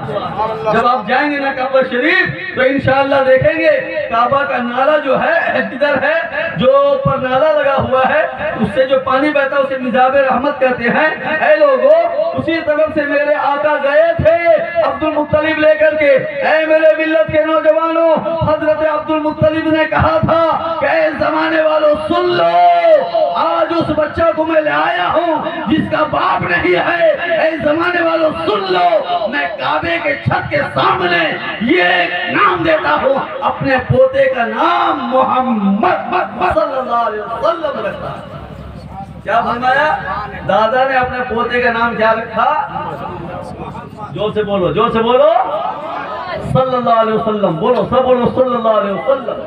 जब आप जाएंगे ना काबा शरीफ तो इंशाअल्लाह देखेंगे काबा का नाला जो है किधर है, जो ऊपर नाला लगा हुआ है उससे जो पानी बहता है उसे मिजाबे रहमत कहते हैं। ऐ लोगों, उसी तरफ से मेरे आका गए थे अब्दुल मुत्तलिब लेकर के। ऐ मेरे मिल्लत के नौजवानों, हजरत अब्दुल मुत्तलिब ने कहा था कि ऐ जमाने वालों सुन लो, आज उस बच्चा को मैं ले आया हूँ जिसका बाप नहीं है। ऐ जमाने वालों सुन लो, मैं काबे के छत के सामने ये नाम देता हूँ, अपने पोते का नाम मोहम्मद सल्लल्लाहु अलैहि वसल्लम रखा। क्या फरमाया? दादा ने अपने पोते का नाम क्या रखा? जोर से बोलो, जोर से बोलो, सल्लल्लाहु अलैहि वसल्लम। बोलो, सब बोलो, सल्लल्लाहु अलैहि वसल्लम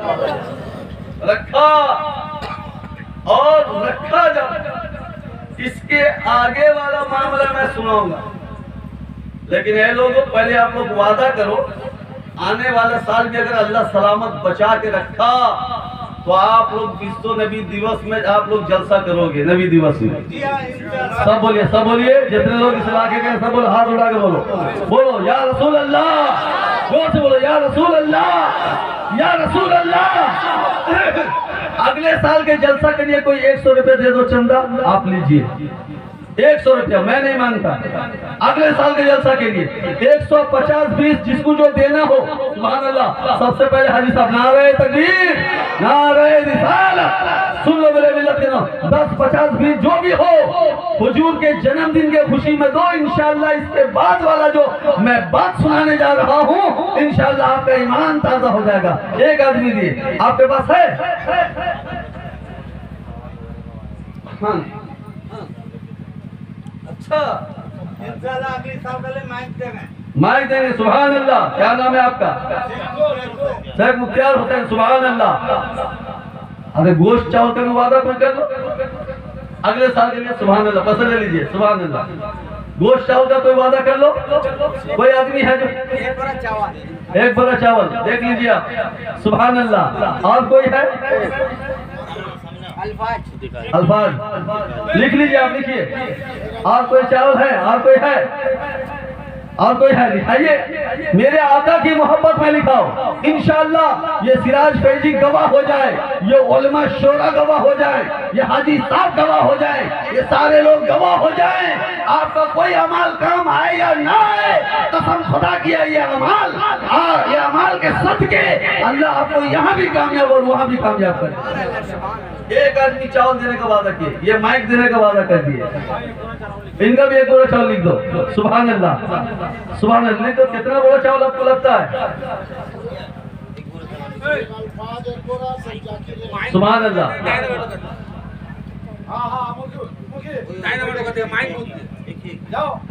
रखा। और रखा जब, इसके आगे वाला मामला मैं सुनाऊंगा, लेकिन ये लोगों पहले आप लोग वादा करो, आने वाले साल में अगर अल्लाह सलामत बचा के रखा तो आप लोग विश्व नबी दिवस में आप लोग जलसा करोगे। नबी दिवस में सब बोलिए, सब बोलिए, जितने लोग इस इलाके के सब बोलो, हाथ उठा के बोलो, बोलो या रसूल अल्लाह, जोर से बोलो या रसूल अल्लाह, या रसूल अल्लाह। अगले साल के जलसा के लिए कोई 100 रुपए दे दो, चंदा आप लीजिए, 100 रुपया मैं नहीं मांगता। अगले साल के जलसा के लिए 150, 20 जिसको जो देना हो, सुभान अल्लाह। सबसे पहले हाजी साहब नारे तकबीर, नारे रिसालत, सुन लो मेरे मिल्लत के नाम, 10, 50, 20 जो भी हो हुजूर के जन्मदिन के खुशी में दो। इंशाअल्लाह इसके बाद वाला जो मैं बात सुनाने जा रहा हूँ, इंशाअल्लाह आपका ईमान ताजा हो जाएगा। एक आदमी दिए, आपके पास है? हाँ, अच्छा, अगली साल के लिए माइक देंगे। माइक देंगे, सुभान अल्लाह। क्या नाम है आपका? शेख मुख्तार हुसैन, सुभान अल्लाह। अरे गोश्त चावल का भी वादा कोई कर लो अगले साल के लिए, सुभान अल्लाह। पैसा ले लीजिए, सुभान अल्लाह। गोश्त चावल का कोई वादा कर लो। कोई आदमी है जो एक बड़ा चावल, एक बड़ा चावल देख लीजिए आप, सुभान अल्लाह। और कोई है? अल्फाज लिख लीजिए आप, लिखिए। और कोई चावल है? और कोई है? और कोई है? लिखाइए। मेरे आका की मोहब्बत में लिखाओ। इंशाअल्लाह ये सिराज फैजी गवाह हो जाए, ये उलमा शोरा गवाह हो जाए, ये हाजी साहब गवाह हो जाए, ये सारे लोग गवाह हो जाए। आपका कोई अमाल काम आए या ना आए, कसम खुदा किया ये अमाल, ये अमाल के सदके अल्लाह आपको यहाँ भी कामयाब और वहाँ भी कामयाब करे। एक आदमी चावल देने का वादा किए, ये माइक देने का वादा कर दिए। इनका भी एक बोरा चावल लिख दो, सुभान अल्लाह, सुभान अल्लाह। लिख दो। कितना बोरा चावल आपको लगता है? सुभान अल्लाह।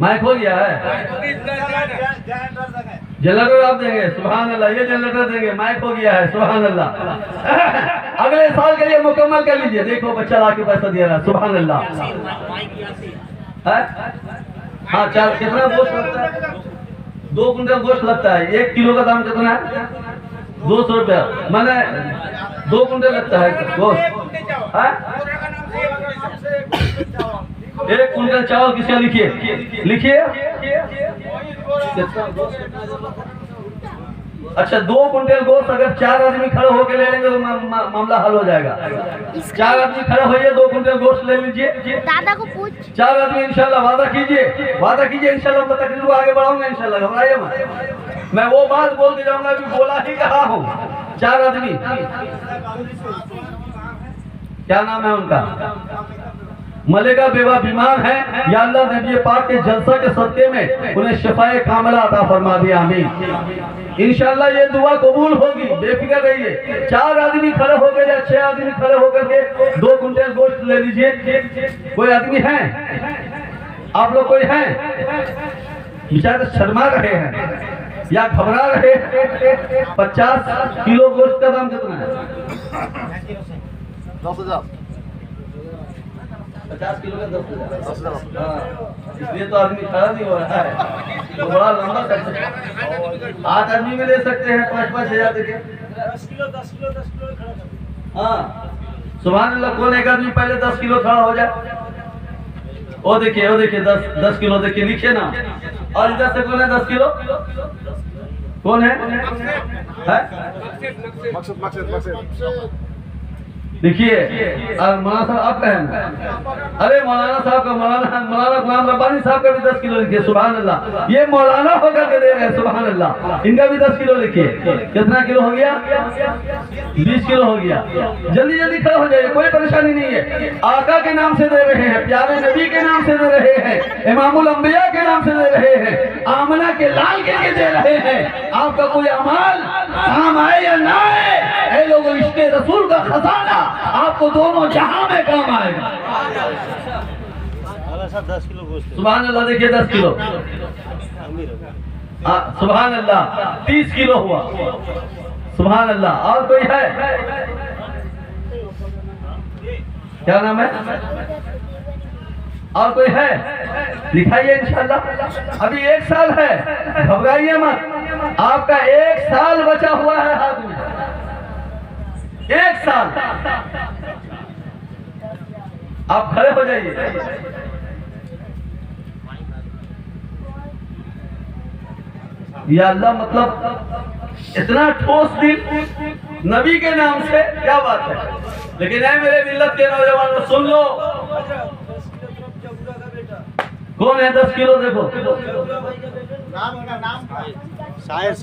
माइक हो गया है, जनरेटर आप देंगे, सुभान अल्लाह। ये जनरेटर देंगे, माइक हो गया है, सुभान अल्लाह। अगले साल के लिए मुकम्मल कर लीजिए। देखो बच्चा लाके पैसा दिया रहा, सुभान अल्लाह। हाँ, चार कितना गोश्त लगता है? 2 कुंटल गोश्त लगता है। 1 किलो का दाम कितना है? 200 रुपया। मैंने 2 कुंटल लगता है गोश्त। 1 कुंटल चावल किसका? लिखिए, लिखिए। अच्छा, 2 कुंटल गोश्त अगर 4 आदमी खड़े होकर ले लेंगे तो मामला हल हो जाएगा। 4 आदमी खड़े होइए, 2 कुंटल गोश्त ले लीजिए। दादा को पूछ। 4 आदमी इंशाल्लाह वादा कीजिए, वादा कीजिए। इंशाल्लाह मैं तकरीर को आगे बढ़ाऊंगा, इंशाल्लाह घबराइए मत। मैं वो बात बोल के जाऊंगा, अभी बोला ही कहा हूँ। 4 आदमी, क्या नाम है उनका? मलेका बेवा बीमार है, या अल्लाह नबी पाक के जलसा के सदके में उन्हें शिफाए कामिला अता फरमा दिया, आमीन। इंशाअल्लाह ये दुआ कबूल होगी, बेफिक्र रहिए। 4 आदमी खड़े हो गए या 6 आदमी खड़े होकर के 2 कुंटल गोश्त ले लीजिए। कोई आदमी है? आप लोग कोई है? बेचारे शर्मा रहे हैं या घबरा रहे हैं? 50 किलो गोश्त का दाम कितना है? 10,000। 50 किलो का 10,000। इसलिए तो आदमी खड़ा नहीं हो रहा है, तो बड़ा लंबा सकते हैं। 8 आदमी में ले सकते हैं 5-5 हजार देके। 10 किलो। हाँ, सुभान अल्लाह। कौन एक आदमी पहले 10 किलो खड़ा हो जाए? वो देखिए 10 किलो देखिए, लिखिए ना। और इधर से कौन है 10 किलो? कौन है? देखिए मौलाना साहब आप कहें, अरे मौलाना साहब का मौलाना गुलाम रब्बानी साहब का भी 10 किलो लिखिए। सुभान अल्लाह। ये मौलाना होकर के दे रहे हैं। सुभान अल्लाह। इनका भी 10 किलो लिखिए। कितना किलो हो गया? 20 किलो हो गया। जल्दी जल्दी खड़ा हो जाइए, कोई परेशानी नहीं है। आका के नाम से दे रहे हैं, प्यारे नबी के नाम से दे रहे हैं, इमामुल अंबिया के नाम से दे रहे हैं, आमना के लाल के लिए दे रहे हैं। आपका कोई अमाल काम आए या ना आए, ऐ लोगों, इश्क़े रसूल का खजाना आपको दोनों जहां में काम आएगा। 10 किलो गोश्त। सुभान अल्लाह। देखिए 10 किलो। सुभान अल्लाह। 30 किलो हुआ। सुभान अल्लाह। और कोई है? क्या नाम है? और कोई है? दिखाइए इंशाल्लाह। अभी 1 साल है, घबराइए मत। आपका 1 साल बचा हुआ है हाथ में। 1 साल। आप खड़े हो जाइए। या अल्लाह, मतलब इतना ठोस दिल नबी के नाम से, क्या बात है। लेकिन है मेरे मिल्लत के नौजवानों, सुन लो। कौन है 10 किलो? देखो शायर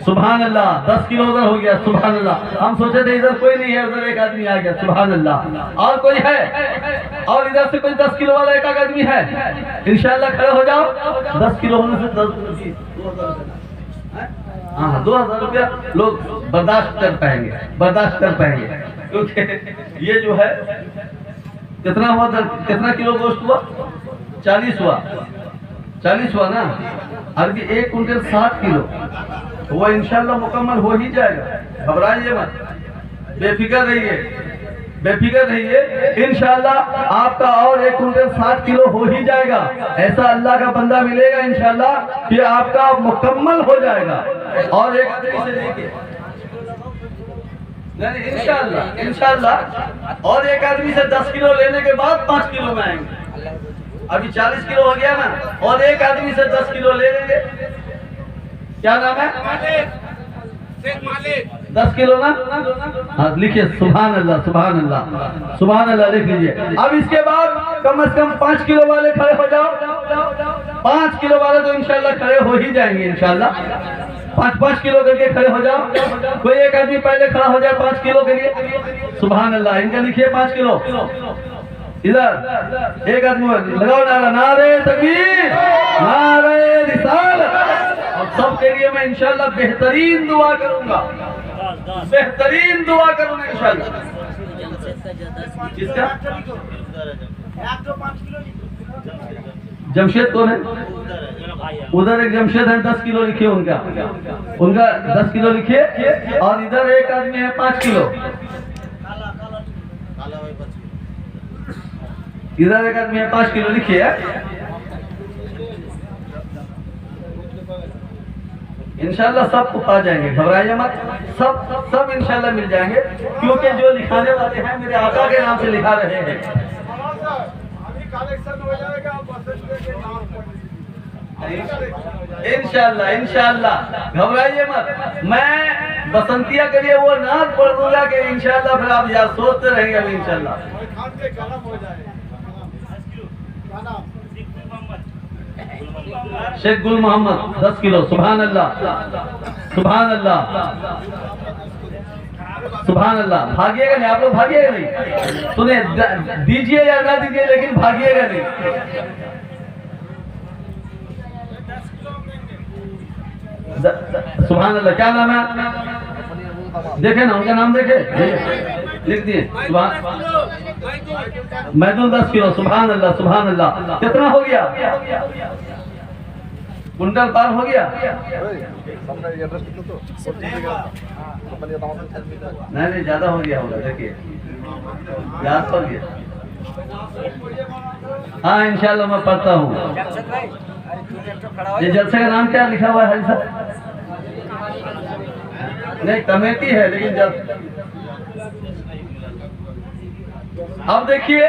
सुभान अल्लाह। 10 किलो उधर हो गया। सुभान अल्लाह। हम सोचे थे इधर कोई नहीं है, उधर एक आदमी आ गया। सुभान अल्लाह। और कोई है? और इधर से कोई 10 किलो वाला एक आदमी है? इंशाल्लाह खड़े हो जाओ। 10 किलो होने से 2000 रुपया लोग बर्दाश्त कर पाएंगे, क्योंकि ये जो है कितना हुआ? कितना किलो गोश्त हुआ? 40 हुआ ना। अभी 1 कुंटल 60 किलो वो इंशाल्लाह मुकम्मल हो ही जाएगा। घबराइए मत, बेफिक्र रहिए। इंशाल्लाह आपका और 1 कुंटल 60 किलो हो ही जाएगा। ऐसा अल्लाह का बंदा मिलेगा इंशाल्लाह कि आपका मुकम्मल हो जाएगा। और एक आदमी से लेके इंशाल्लाह और एक आदमी से 10 किलो लेने के बाद 5 किलो में आएंगे। अभी 40 किलो हो गया ना, और एक आदमी से 10 किलो ले लेंगे। क्या नाम है? 10 किलो ना। हाँ लिखिए। सुभान अल्लाह, सुभान अल्लाह, सुभान अल्लाह लिख लीजिए। अब इसके बाद कम से कम 5 किलो वाले खड़े हो जाओ। 5 किलो वाले तो इंशाल्लाह खड़े हो ही जाएंगे। इंशाल्लाह 5-5 किलो करके खड़े हो जाओ। कोई एक आदमी पहले खड़ा हो जाए 5 किलो के लिए। सुभान अल्लाह। इनका लिखिए 5 किलो। इधर एक आदमी लगाओ नारा, नारे तकबीर, नारे रिसालत। और सबके लिए मैं इंशाल्लाह बेहतरीन दुआ करूंगा, इंशाल्लाह। किसका? जमशेद कौन है? उधर एक जमशेद है, 10 किलो लिखिए। उनका 10 किलो लिखिए। और इधर एक आदमी है 5 किलो। इधर एक आदमी है 5 किलो लिखिए। इंशाल्लाह सब आ जाएंगे, घबराइए मत। सब इंशाल्लाह मिल जाएंगे, क्योंकि जो लिखाने वाले हैं मेरे आका के नाम से लिखा रहे हैं। इंशाल्लाह घबराइए मत। मैं बसंतिया के लिए वो नात पढ़ दूंगा कि इंशाल्लाह फिर आप याद सोचते रहेंगे। अभी इंशाल्लाह शेख गुल मोहम्मद 10 किलो। सुभान अल्लाह, सुभान अल्लाह, सुभान अल्लाह। भागिएगा नहीं, आप लोग भागिएगा नहीं। सुने, दीजिए या ना दीजिए, लेकिन भागिएगा नहीं। सुभान अल्लाह। क्या नाम है? देखे ना, उनका नाम देखे, लिख दिए। मैदून 10 किलो। सुभान अल्लाह, सुभान अल्लाह। कितना हो गया? कुंटल पार हो गया? नहीं, ज्यादा हो गया होगा। देखिए याद पड़ गया। हाँ इंशाल्लाह मैं पढ़ता हूँ। ये जलसे का नाम क्या लिखा हुआ है? नहीं कमेटी है लेकिन जब अब देखिए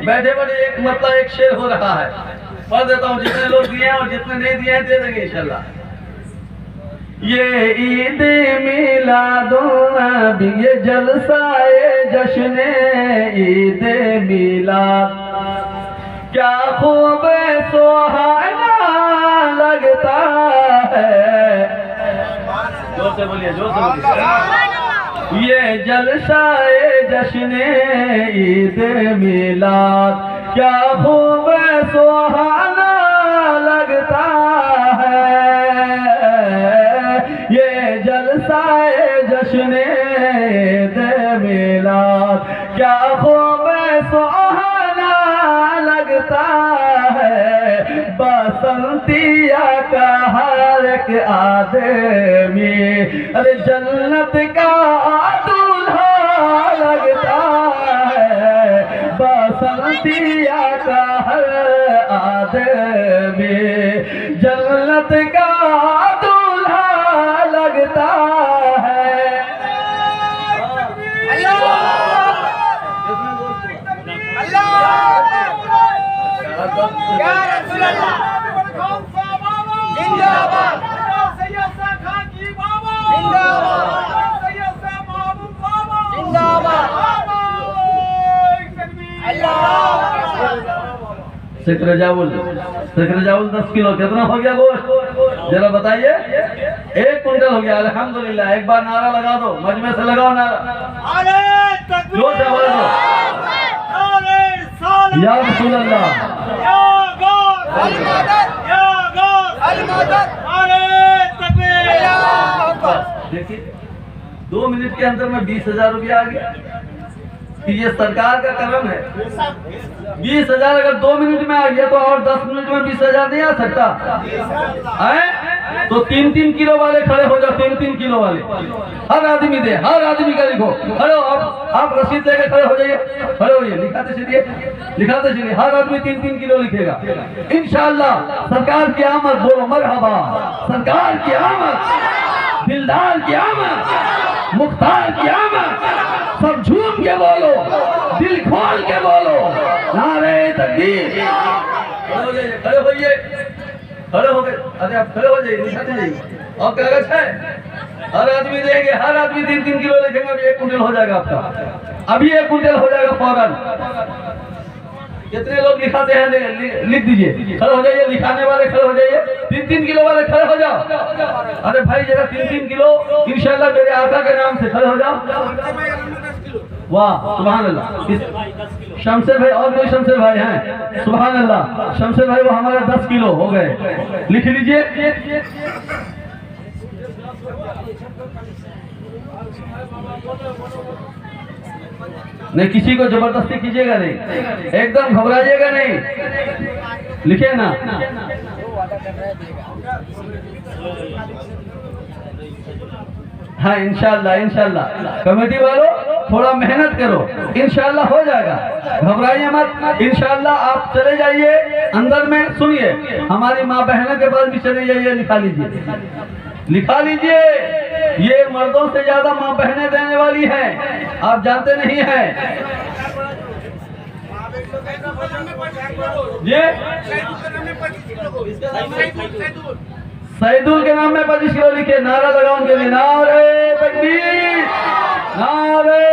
बैठे बैठे एक मतलब एक शेर हो रहा है, पढ़ देता हूँ। जितने लोग दिए हैं और जितने नहीं दिए हैं दे देंगे इंशाल्लाह। ये ईद मिलादुन्नबी, ये जलसाए जश्न ईद मिलाद, क्या खूब सुहाना लगता है। जोर से बोलिए, जोर से बोलिए। ये जलसाए जश्न ईद मिलाद, क्या खूब सुहाना लगता है। ये जलसाए जश्न ईद मिलाद, क्या खूब सुहाना लगता है। बसंतिया का हर एक आदमी अरे जन्नत का दूल्हा लगता है। बसंतिया का हर आदमी जन्नत का दूल्हा लगता है। शेख रजाउल 10 किलो कितना हो गया गोश्त जरा बताइए। 1 कुंटल हो गया अल्हम्दुलिल्लाह। एक बार नारा लगा दो, मजमे से लगाओ नारा, जोर से बोल दो, या रसूल अल्लाह, देखिए 2 मिनट के अंदर में 20,000 रुपया आ गया। ये सरकार का कदम है। 20,000 अगर 2 मिनट में आ गया तो और 10 मिनट में 20,000 नहीं आ सकता है। तो 3-3 किलो वाले खड़े हो जाओ, 3-3 किलो वाले हर आदमी दे, हर आदमी का लिखो। खड़े हो आप रसीद लेके खड़े हो जाइए, खड़े होइए, लिखाते चलिए, हर आदमी 3-3 किलो लिखेगा इंशाअल्लाह। सरकार की आमद, बोलो मरहबा। सरकार की आमद, दिलदार की आमद, मुख्तार की आमद। सब झूम के बोलो, दिल खोल के बोलो, नारे तकबीर। खड़े होइए, खड़े हो गए। अरे आप खड़े हो जाइए, लिखाते जाइए। और कागज है, हर आदमी देंगे, हर आदमी 3-3 किलो लिखेगा। अभी 1 कुंटल हो जाएगा आपका, अभी 1 कुंटल हो जाएगा फौरन। कितने लोग लिखाते हैं लिख दीजिए। खड़े हो जाइए, लिखाने वाले खड़े हो जाइए, 3-3 किलो वाले खड़े हो जाओ। अरे भाई जरा 3-3 किलो इंशाल्लाह मेरे आका के नाम से खड़े हो जाओ। वाह सुभान अल्लाह। शमशेर भाई और कोई शमशेर भाई हैं? सुभान अल्लाह। शमशेर भाई वो हमारे 10 किलो हो गए, लिख लीजिए। नहीं किसी को जबरदस्ती कीजिएगा नहीं, एकदम घबराइएगा नहीं, लिखे ना। हाँ इंशाल्लाह कमेटी वालों थोड़ा मेहनत करो, इंशाल्लाह हो जाएगा, घबराइए मत। इंशाल्लाह आप चले जाइए अंदर में, सुनिए हमारी माँ बहनों के पास भी चले जाइए, लिखा लीजिए। ये मर्दों से ज्यादा माँ बहनें देने वाली हैं, आप जानते नहीं हैं ये। सईदुल के नाम में 25 किलो लिखे, नारा लगाओ उनके लिए, नारे तकबीर, नारे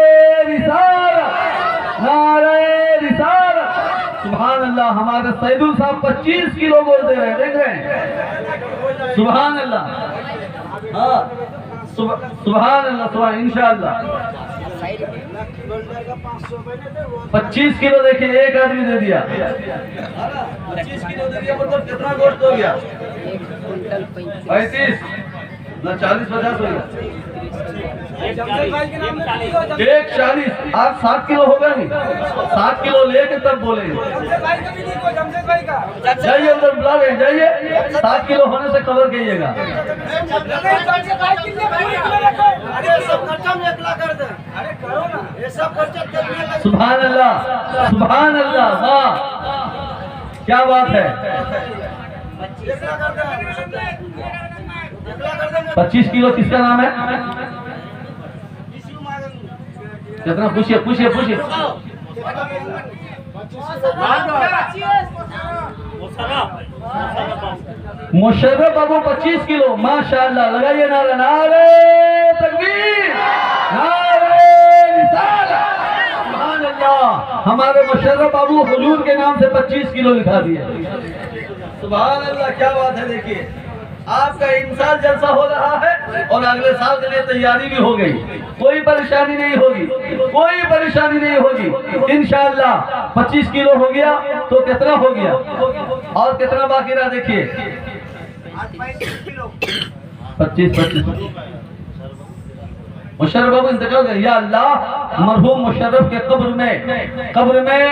रिसालत, नारे रिसालत। सुभान अल्लाह। हमारे सईदुल साहब 25 किलो बोलते रहे, देख रहे हैं। सुभान अल्लाह। हाँ सुभान अल्लाह, सुभान इंशाअल्लाह। 25 किलो देखिए, एक आदमी दे दिया। 25 किलो दे दिया, मतलब कितना गोश्त हो गया? 35 ना 40-50 हो गया। 140। आज 7 किलो होगा नहीं, 7 किलो लेके तब बोले। जाइए अंदर बुला रहे, जाइए। 7 किलो होने से खबर कीजिएगा। सुभान अल्लाह, सुभान अल्लाह, वाह क्या बात है। 25 किलो किसका नाम है? कितना पूछिए पूछिए पूछिए। मुशर्रफ बाबू 25 किलो, माशाअल्लाह। लगाइए नारा, नारे तकबीर, नारे रिसालत, सुभान अल्लाह। हमारे मुशर्रफ बाबू हुजूर के नाम से 25 किलो लिखा दिए। सुभान अल्लाह, क्या बात है। देखिए आपका इंसान जलसा हो रहा है और अगले साल के लिए तैयारी भी हो गई। कोई परेशानी नहीं होगी, कोई परेशानी नहीं होगी इंशाअल्लाह। 25 किलो हो गया तो कितना हो गया और कितना बाकी रहा देखिए। 25 मुशर्रफ बाबू इंतकाल कर। या अल्लाह मरहूम मुशर्रफ के कब्र में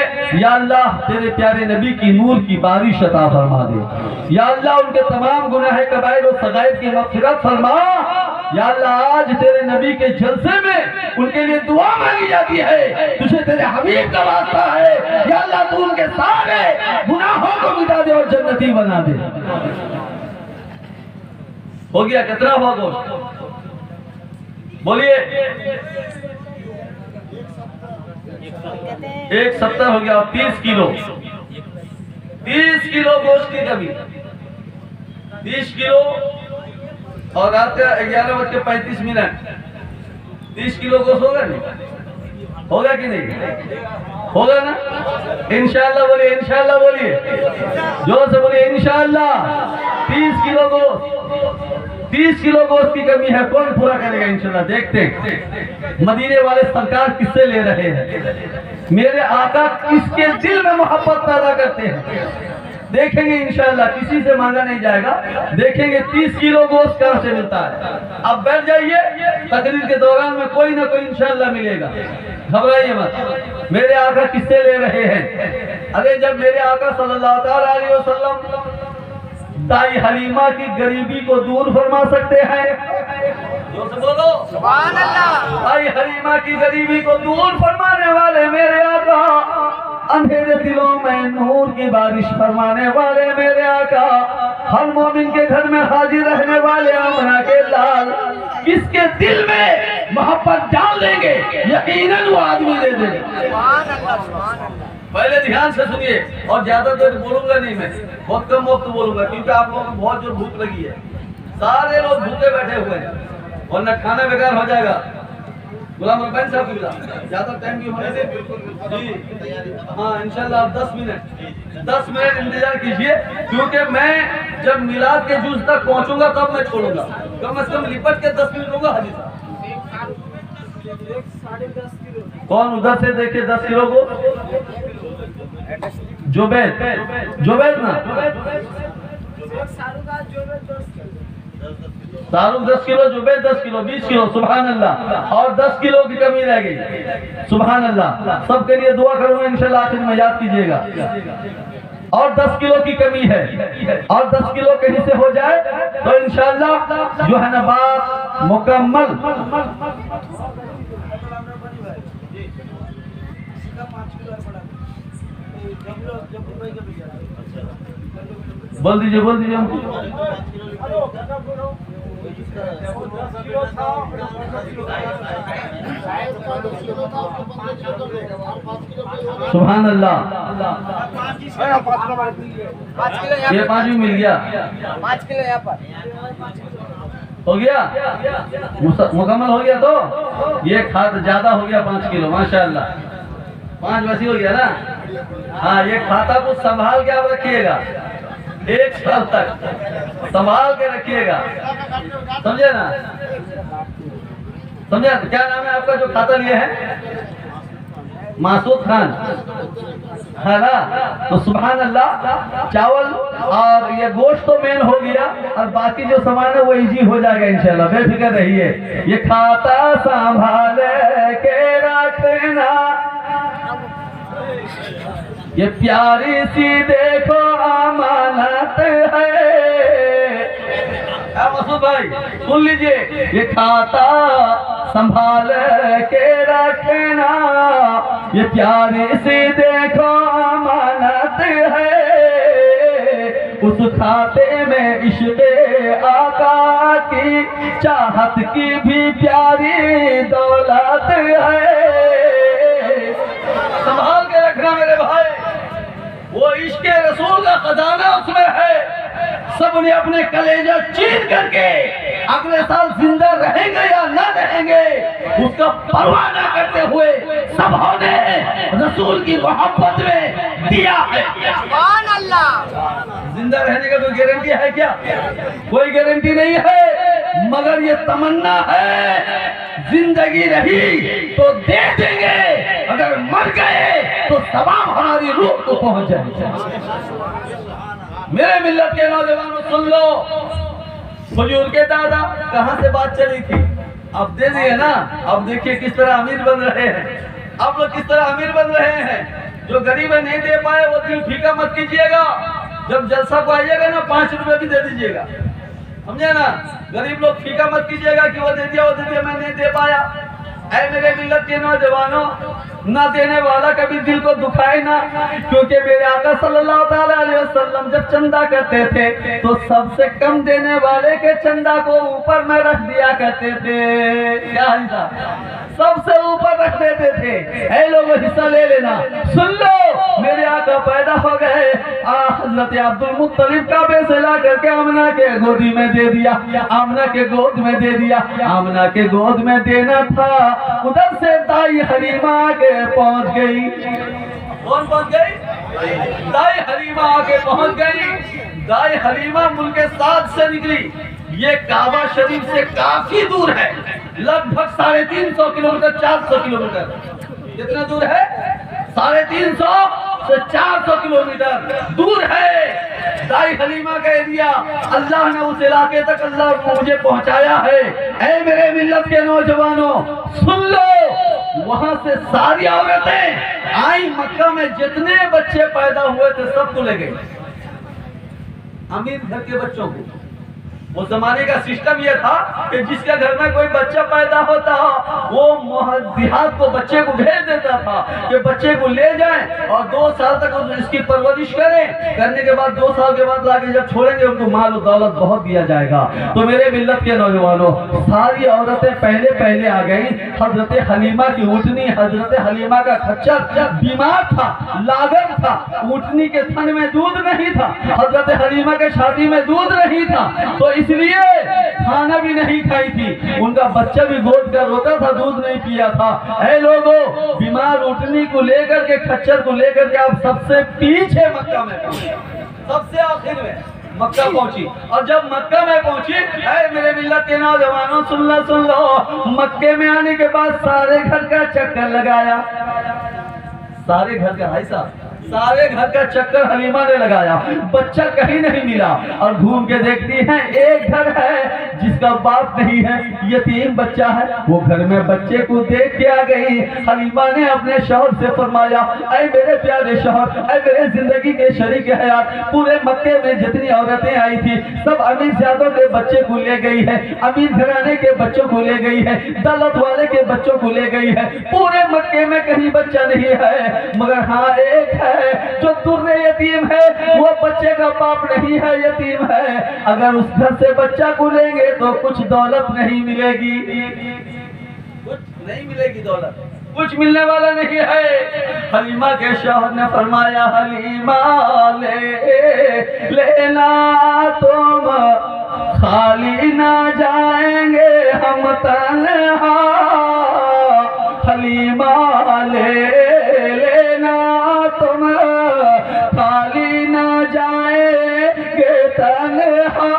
या अल्लाह तेरे प्यारे नबी की नूर की बारिश अता फरमा दे। या अल्लाह उनके तमाम गुनाह कबाइर और सगाइर की मग़फ़िरत फरमा। या अल्लाह आज तेरे नबी के जलसे में उनके लिए दुआ मांगी जाती है, तुझे तेरे हबीब का वास्ता है। या अल्लाह तू उनके सारे गुनाहों को मिटा दे और जन्नती बना दे। हो गया कितना हुआ गोश्त बोलिए। 170 हो गया। 30 किलो, 30 किलो गोश्त की कमी, 30 किलो और रात का 11:35। 30 किलो गोश्त होगा नहीं? होगा कि नहीं? होगा ना? इंशाअल्लाह बोलिए, इंशाअल्लाह बोलिए, जोर से बोलिए इंशाअल्लाह। 30 किलो गोश्त, 30 किलो गोश्त की कमी है, कौन पूरा करेगा इंशाल्लाह। देखते हैं मदीने वाले सरकार किससे ले रहे हैं, मेरे आका किसके दिल में मोहब्बत पैदा करते हैं। देखेंगे इंशाल्लाह, किसी से मांगा नहीं जाएगा। देखेंगे 30 किलो गोश्त कहाँ से मिलता है। अब बैठ जाइए, तकरीर के दौरान में कोई ना कोई इंशाल्लाह मिलेगा, घबराइए मत। मेरे आका किससे ले रहे हैं? अरे जब मेरे आका सल्लल्लाहु अलैहि वसल्लम दाई हलीमा की गरीबी को दूर फरमा सकते हैं, जो से बोलो सुभान अल्लाह। दाई हलीमा की गरीबी को दूर फरमाने वाले मेरे आका, अंधेरे दिलों में नूर की बारिश फरमाने वाले मेरे आका, हर मोमिन के घर में हाजिर रहने वाले आमना के लाल, किसके दिल में मोहब्बत डाल देंगे यकीनन वो आदमी दे देंगे। पहले ध्यान से सुनिए और ज्यादा देर बोलूंगा नहीं, मैं बहुत कम वक्त बोलूंगा क्योंकि आप लोगों को बहुत जोर भूख लगी है। सारे लोग भूखे बैठे हुए हैं और न खाना बेकार हो जाएगा। गुलाम रब्बानी साहब की ज्यादा टाइम भी होने से जी हाँ इंशाल्लाह आप 10 मिनट इंतजार कीजिए, क्योंकि मैं जब मिलाद के जूस तक पहुंचूंगा तब मैं छोड़ूंगा। कम से कम लिपट के 10 मिनट लूंगा। हाजी साहब कौन उधर से देखिए 10 किलो को जुबैद ना Shahrukh 10 kilo, Zubaid 10 kilo, 20 kilo, सुभान अल्लाह। और 10 किलो की कमी रह गई, सुभान अल्लाह। सबके लिए दुआ करूंगा इंशाल्लाह, आखिर में याद कीजिएगा। और 10 किलो की कमी है और 10 किलो कहीं से हो जाए तो इंशाल्लाह जो है ना बात मुकम्मल। बोल दीजिए, बोल दीजिए हमको। सुभान अल्लाह। ये 5 भी मिल गया, 5 किलो यहाँ पर हो गया मुकम्मल हो गया। तो ये खाद ज्यादा हो गया 5 किलो, माशाअल्लाह। 5 वैसी हो गया ना। हाँ, ये खाता को संभाल के आप रखिएगा, 1 साल तक संभाल के रखिएगा, समझे ना? समझे? क्या नाम है आपका जो खाता लिए है? मासूद खान है ना? तो सुभान अल्लाह। चावल और ये गोश्त तो मेन हो गया और बाकी जो सामान है वो इजी हो जाएगा इंशाल्लाह, बेफिक्र रहिए। ये खाता संभाल के रखना, ये प्यारी सी देखो अमानत है। मसूद भाई सुन लीजिए, ये खाता संभाल के रखना, ये प्यारी सी देखो अमानत है। उस खाते में इश्क़े आका की चाहत की भी प्यारी दौलत है। इश्क़ रसूल का खजाना उसमें है। सब ने अपने कलेजा चीर करके अगले साल जिंदा रहेंगे या न रहेंगे उसका परवाह न करते हुए सबों ने रसूल की मोहब्बत में दिया है। सुभान अल्लाह। जिंदा रहने का कोई गारंटी है क्या? कोई गारंटी नहीं है, मगर ये तमन्ना है जिंदगी रही तो दे देंगे, अगर मर गए तो सवाब हमारी रूह को पहुंच जाएगा। मेरे मिल्लत के नौजवानों सुन लो, हुजूर के दादा कहां से बात चली थी, अब दे दिए ना। अब देखिए किस तरह अमीर बन रहे हैं, आप लोग किस तरह अमीर बन रहे हैं। जो गरीब नहीं दे पाए वो दिल फीका मत कीजिएगा, जब जलसा को आइएगा ना 5 रुपए भी दे दीजिएगा, समझे ना। गरीब लोग फीका मत कीजिएगा कि वो दे दिया मैं नहीं दे पाया। ऐ मेरे मिल्लत के नौजवानों, ना देने वाला कभी दिल को दुखाए ना, क्योंकि मेरे आका सल्लल्लाहु अलैहि वसल्लम जब चंदा करते थे तो सबसे कम देने वाले के चंदा को ऊपर में रख दिया करते थे। क्या हिस्सा? सबसे ऊपर रख देते थे। ऐ लोगों हिस्सा ले लेना। सुन लो, मेरे आका पैदा हो गए, हजरत अब्दुल मुत्तलिब काबे से ला करके आमना के गोदी में दे दिया, आमना के गोद में दे दिया। आमना के गोद में देना था, उधर से दाई हलीमा आके पहुंच गई। कौन पहुंच गई? दाई हलीमा आके पहुंच गई। दाई हलीमा मुल्क साद से निकली। ये काबा शरीफ से काफी दूर है, लगभग 350 किलोमीटर, 400 किलोमीटर। कितना दूर है? 350 से 400 किलोमीटर दूर है दाई हलीमा का एरिया। अल्लाह ने उस इलाके तक अल्लाह मुझे पहुंचाया है। ऐ मेरे मिल्लत के नौजवानों सुन लो, वहां से सारी औरतें आई, मक्का में जितने बच्चे पैदा हुए थे सबको ले गए, अमीर घर के बच्चों को। उस जमाने का सिस्टम यह था कि जिसके घर में कोई बच्चा पैदा होता वो देहात को बच्चे को भेज देता था कि बच्चे को ले जाएं और 2 साल तक इसकी परवरिश करें। करने के बाद 2 साल के बाद लाके जब छोड़ेंगे उनको माल और दौलत बहुत दिया जाएगा। तो मेरे मिल्लत के नौजवानों, सारी औरतें पहले आ गई। हजरत हलीमा की ऊँटनी, हजरत हलीमा का खच्चर बीमार था, लागत था, ऊँटनी के थन में दूध नहीं था, हजरत हलीमा के छाती में दूध नहीं था, तो इसलिए खाना भी नहीं खाई थी। उनका बच्चा भी गोद कर रोता था, दूध नहीं पिया था। ऐ लोगों, बीमार ऊँटनी को लेकर के, खच्चर को लेकर के आप सबसे पीछे मक्का में पहुंचे, सबसे आखिर में मक्का पहुंची। और जब मक्का में पहुंची, ऐ मेरे मिल्लत के नौजवानों सुन लो, मक्के में आने के बाद सारे घर का चक्कर लगाया। सारे घर का भाई साहब, सारे घर का चक्कर हलीमा ने लगाया, बच्चा कहीं नहीं मिला। और घूम के देखती है, एक घर है जिसका बाप नहीं है, यतीम बच्चा है। वो घर में बच्चे को देख के आ गई। हलीमा ने अपने शौहर से फरमाया, ऐ मेरे प्यारे शौहर, ऐ मेरे जिंदगी के शरीक हयात, पूरे मक्के में जितनी औरतें आई थी सब अमीर ज़्यादा के बच्चे को ले गई है, अमीर घराने के बच्चों को ले गई है, दौलत वाले के बच्चों को ले गई है। पूरे मक्के में कहीं बच्चा नहीं है, मगर हाँ एक है जो दुर्रे यतीम है, वो बच्चे का बाप नहीं है, यतीम है। अगर उस घर से बच्चा को लेंगे तो कुछ दौलत नहीं मिलेगी, कुछ नहीं मिलेगी, दौलत कुछ मिलने वाला नहीं है। हलीमा के शौहर ने फरमाया, हलीमा लेना तुम खाली ना जाएंगे हम तन्हा, हलीमा लेना तुम खाली ना जाएंगे तन्हा,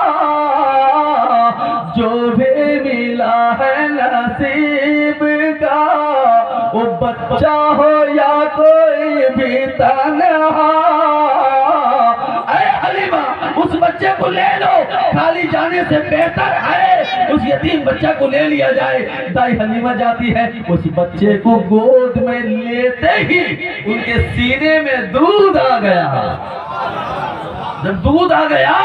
जो भी मिला है नसीब का वो बच्चा हो या कोई भी तन्हा। ऐ हलीमा, उस बच्चे को ले लो, खाली जाने से बेहतर है उस यतीम बच्चा को ले लिया जाए। दाई हलीमा जाती है, उस बच्चे को गोद में लेते ही उनके सीने में दूध आ गया। जब दूध आ गया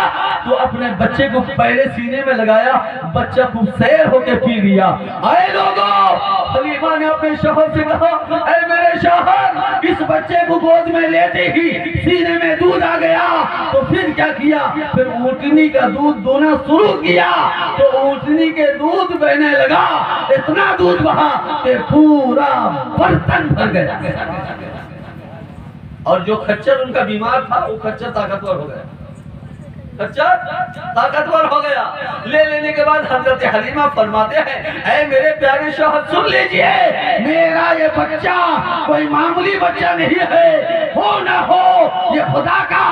तो अपने बच्चे को पहले सीने में लगाया, बच्चा खूब सैर होके पी लिया। आए लोगों, हलीमा ने अपने शौहर से कहा, ऐ मेरे शौहर, इस बच्चे को गोद में लेते ही सीने में दूध आ गया। तो फिर क्या किया? फिर ऊँटनी का दूध दोना शुरू किया, तो ऊँटनी के दूध बहने लगा, इतना दूध बहा कि पूरा बर्तन भर गया। और जो खच्चर उनका बीमार था वो खच्चर ताकतवर हो गया, खच्चर ताकतवर हो गया। ले लेने के बाद हजरत हलीमा फरमाते हैं, ऐ मेरे प्यारे शौहर सुन लीजिए, मेरा ये बच्चा कोई मामूली बच्चा नहीं है, हो ना हो ये खुदा का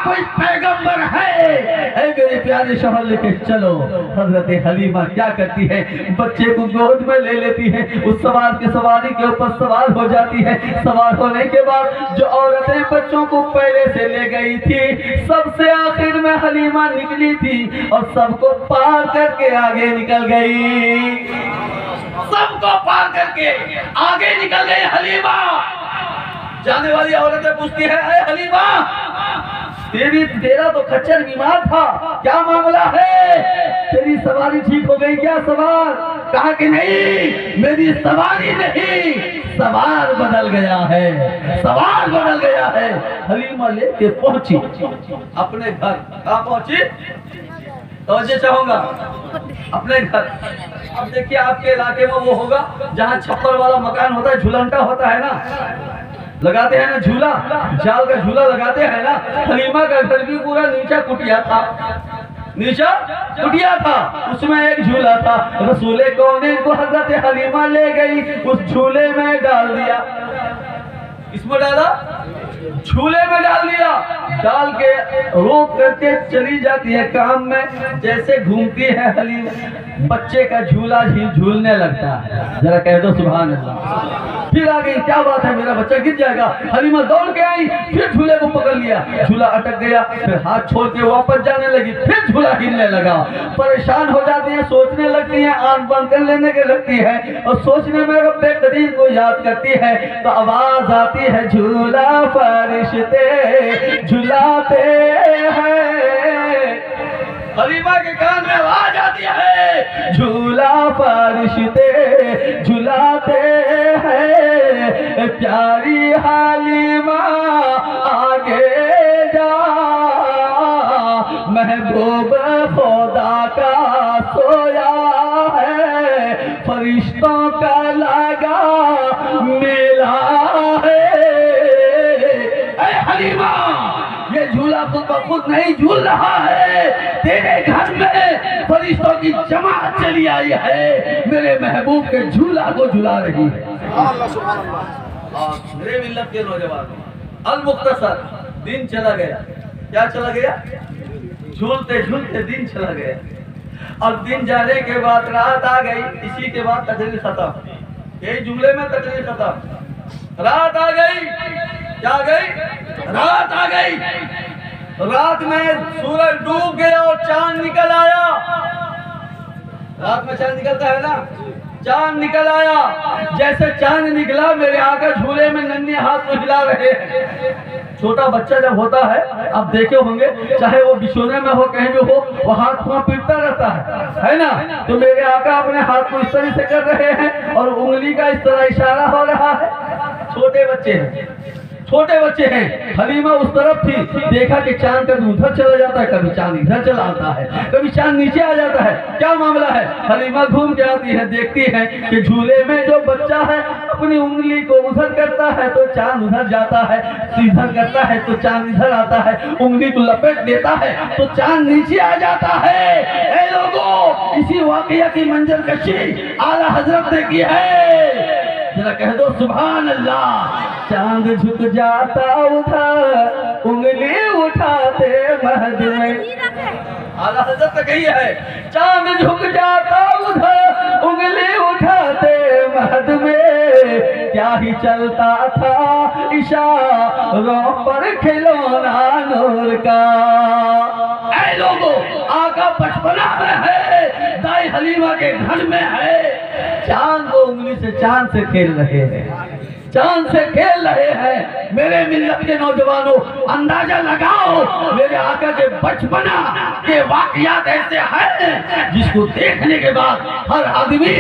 कोई पैगंबर है। ऐ मेरे प्यारे शौहर लेके चलो। हजरत हलीमा क्या करती है, बच्चे को गोद में ले लेती है, उस सवार के सवारी के ऊपर सवार हो जाती है। सवार होने के बाद जो औरतें बच्चों को पहले से ले गई थी, सबसे आखिर में हलीमा निकली थी और सबको पार करके आगे निकल गई, सबको पार करके आगे निकल गई हलीमा। जाने वाली औरतें पूछती है, ऐ हलीमा तेरा तो खच्चर बीमार था, क्या मामला है, तेरी सवारी ठीक हो गई क्या? सवार कहा कि नहीं, मेरी सवारी नहीं, सवार बदल गया है, सवार बदल गया है। हलीमा लेके पहुंची अपने घर। कहाँ पहुंची? तो चाहूंगा अपने घर। अब देखिए आपके इलाके में वो होगा जहाँ छप्पर वाला मकान होता है, झूलंटा होता है ना, लगाते हैं ना झूला, जाल का झूला लगाते हैं ना। हलीमा का घर भी पूरा नीचा कुटिया था, नीचा कुटिया था, उसमें एक झूला था। रसूले कौने को हजरत हलीमा ले गई, उस झूले में डाल दिया। इसमें डाला, झूले में डाल दिया, डाल के रोक करके चली जाती है काम में। जैसे घूमती है हलीमा, बच्चे का झूला ही झूलने लगता है। जरा कह दो सुभान अल्लाह। फिर आ गई, क्या बात है मेरा बच्चा गिर जाएगा। हलीमा दौड़ के आई, फिर झूले को पकड़ लिया, झूला अटक गया, फिर हाथ छोड़ के वापस जाने लगी, फिर झूला हिलने लगा। परेशान हो जाती है, सोचने लगती है, आंख बंद कर लेने के लगती है और सोचने में रब्बे करीम को याद करती है तो आवाज आती है, झूला फरिश्ते झुलाते हैं। हलीमा के कान में आवाज आती है, झूला फरिश्ते झुलाते हैं, प्यारी हलीमा आगे जा, महबूब खुदा का सोया है, फरिश्तों का लगा मिला है। ऐ हलीमा ये झूला खुद ब खुद नहीं झूल रहा है, तेरे घर में फरिश्तों की जमात चली आई है, मेरे महबूब के झूला को झुला रही है। मेरे मिल्लत के नौजवान, अल मुख्तसर दिन चला गया। क्या चला गया? झूलते झूलते दिन चला गया। और दिन जाने के बाद रात आ गई, इसी के बाद तकरीर खत्म। यही जुमले में तकरीर खत्म। रात आ गई, क्या गई? रात आ गई। रात में सूरज डूब गया और चांद निकल आया। रात में चांद निकलता है ना, चांद निकल आया। जैसे चांद निकला, मेरे आका झूले में नन्हे हाथ को हिला रहे हैं। छोटा बच्चा जब होता है, आप देखे होंगे, चाहे वो बिछोने में हो, कहीं भी हो, वो हाथ पांव पीटता रहता है ना। तो मेरे आका अपने हाथ को इस तरह से कर रहे हैं और उंगली का इस तरह इशारा हो रहा है। छोटे बच्चे हैं, छोटे बच्चे हैं। हलीमा उस तरफ थी, देखा कि चांद कभी उधर चला जाता है, कभी चांद इधर चला आता है, कभी चांद नीचे आ जाता है। क्या मामला है? हलीमा घूम के आती है, देखती है कि झूले में जो बच्चा है अपनी उंगली को उधर करता है तो चांद उधर जाता है, इधर करता है तो चांद इधर आता है, उंगली को लपेट देता है तो चांद नीचे आ जाता है। ऐ लोगों, इसी वाकया की मंजर कशी आला हजरत ने की है। जरा कह दो सुभान अल्लाह। चांद झुक जाता उधर, उंगली उठाते महद में। आला हज़रत ने कही है, चांद झुक जाता उधर, उंगली उठाते महद में। क्या ही चलता था इशारों पर खिलौना नूर का। ऐ लोगों, आका बचपना में है, दाई हलीमा के घर में है। चांद को उंगली से चांद से खेल रहे हैं, चांद से खेल रहे हैं। मेरे मिल्लत के नौजवानों, अंदाजा लगाओ, मेरे आका के बचपना के वाकयात ऐसे हैं जिसको देखने के बाद हर आदमी,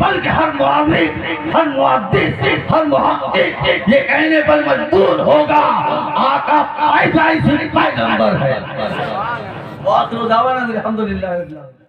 बल्कि हर मुआविन, हर मुहद्दिस, हर मुहक्किक ये कहने पर मजबूर होगा, आका पैदा इसी पैगंबर है। वाक़िअ दावाना अल्हम्दुलिल्लाह।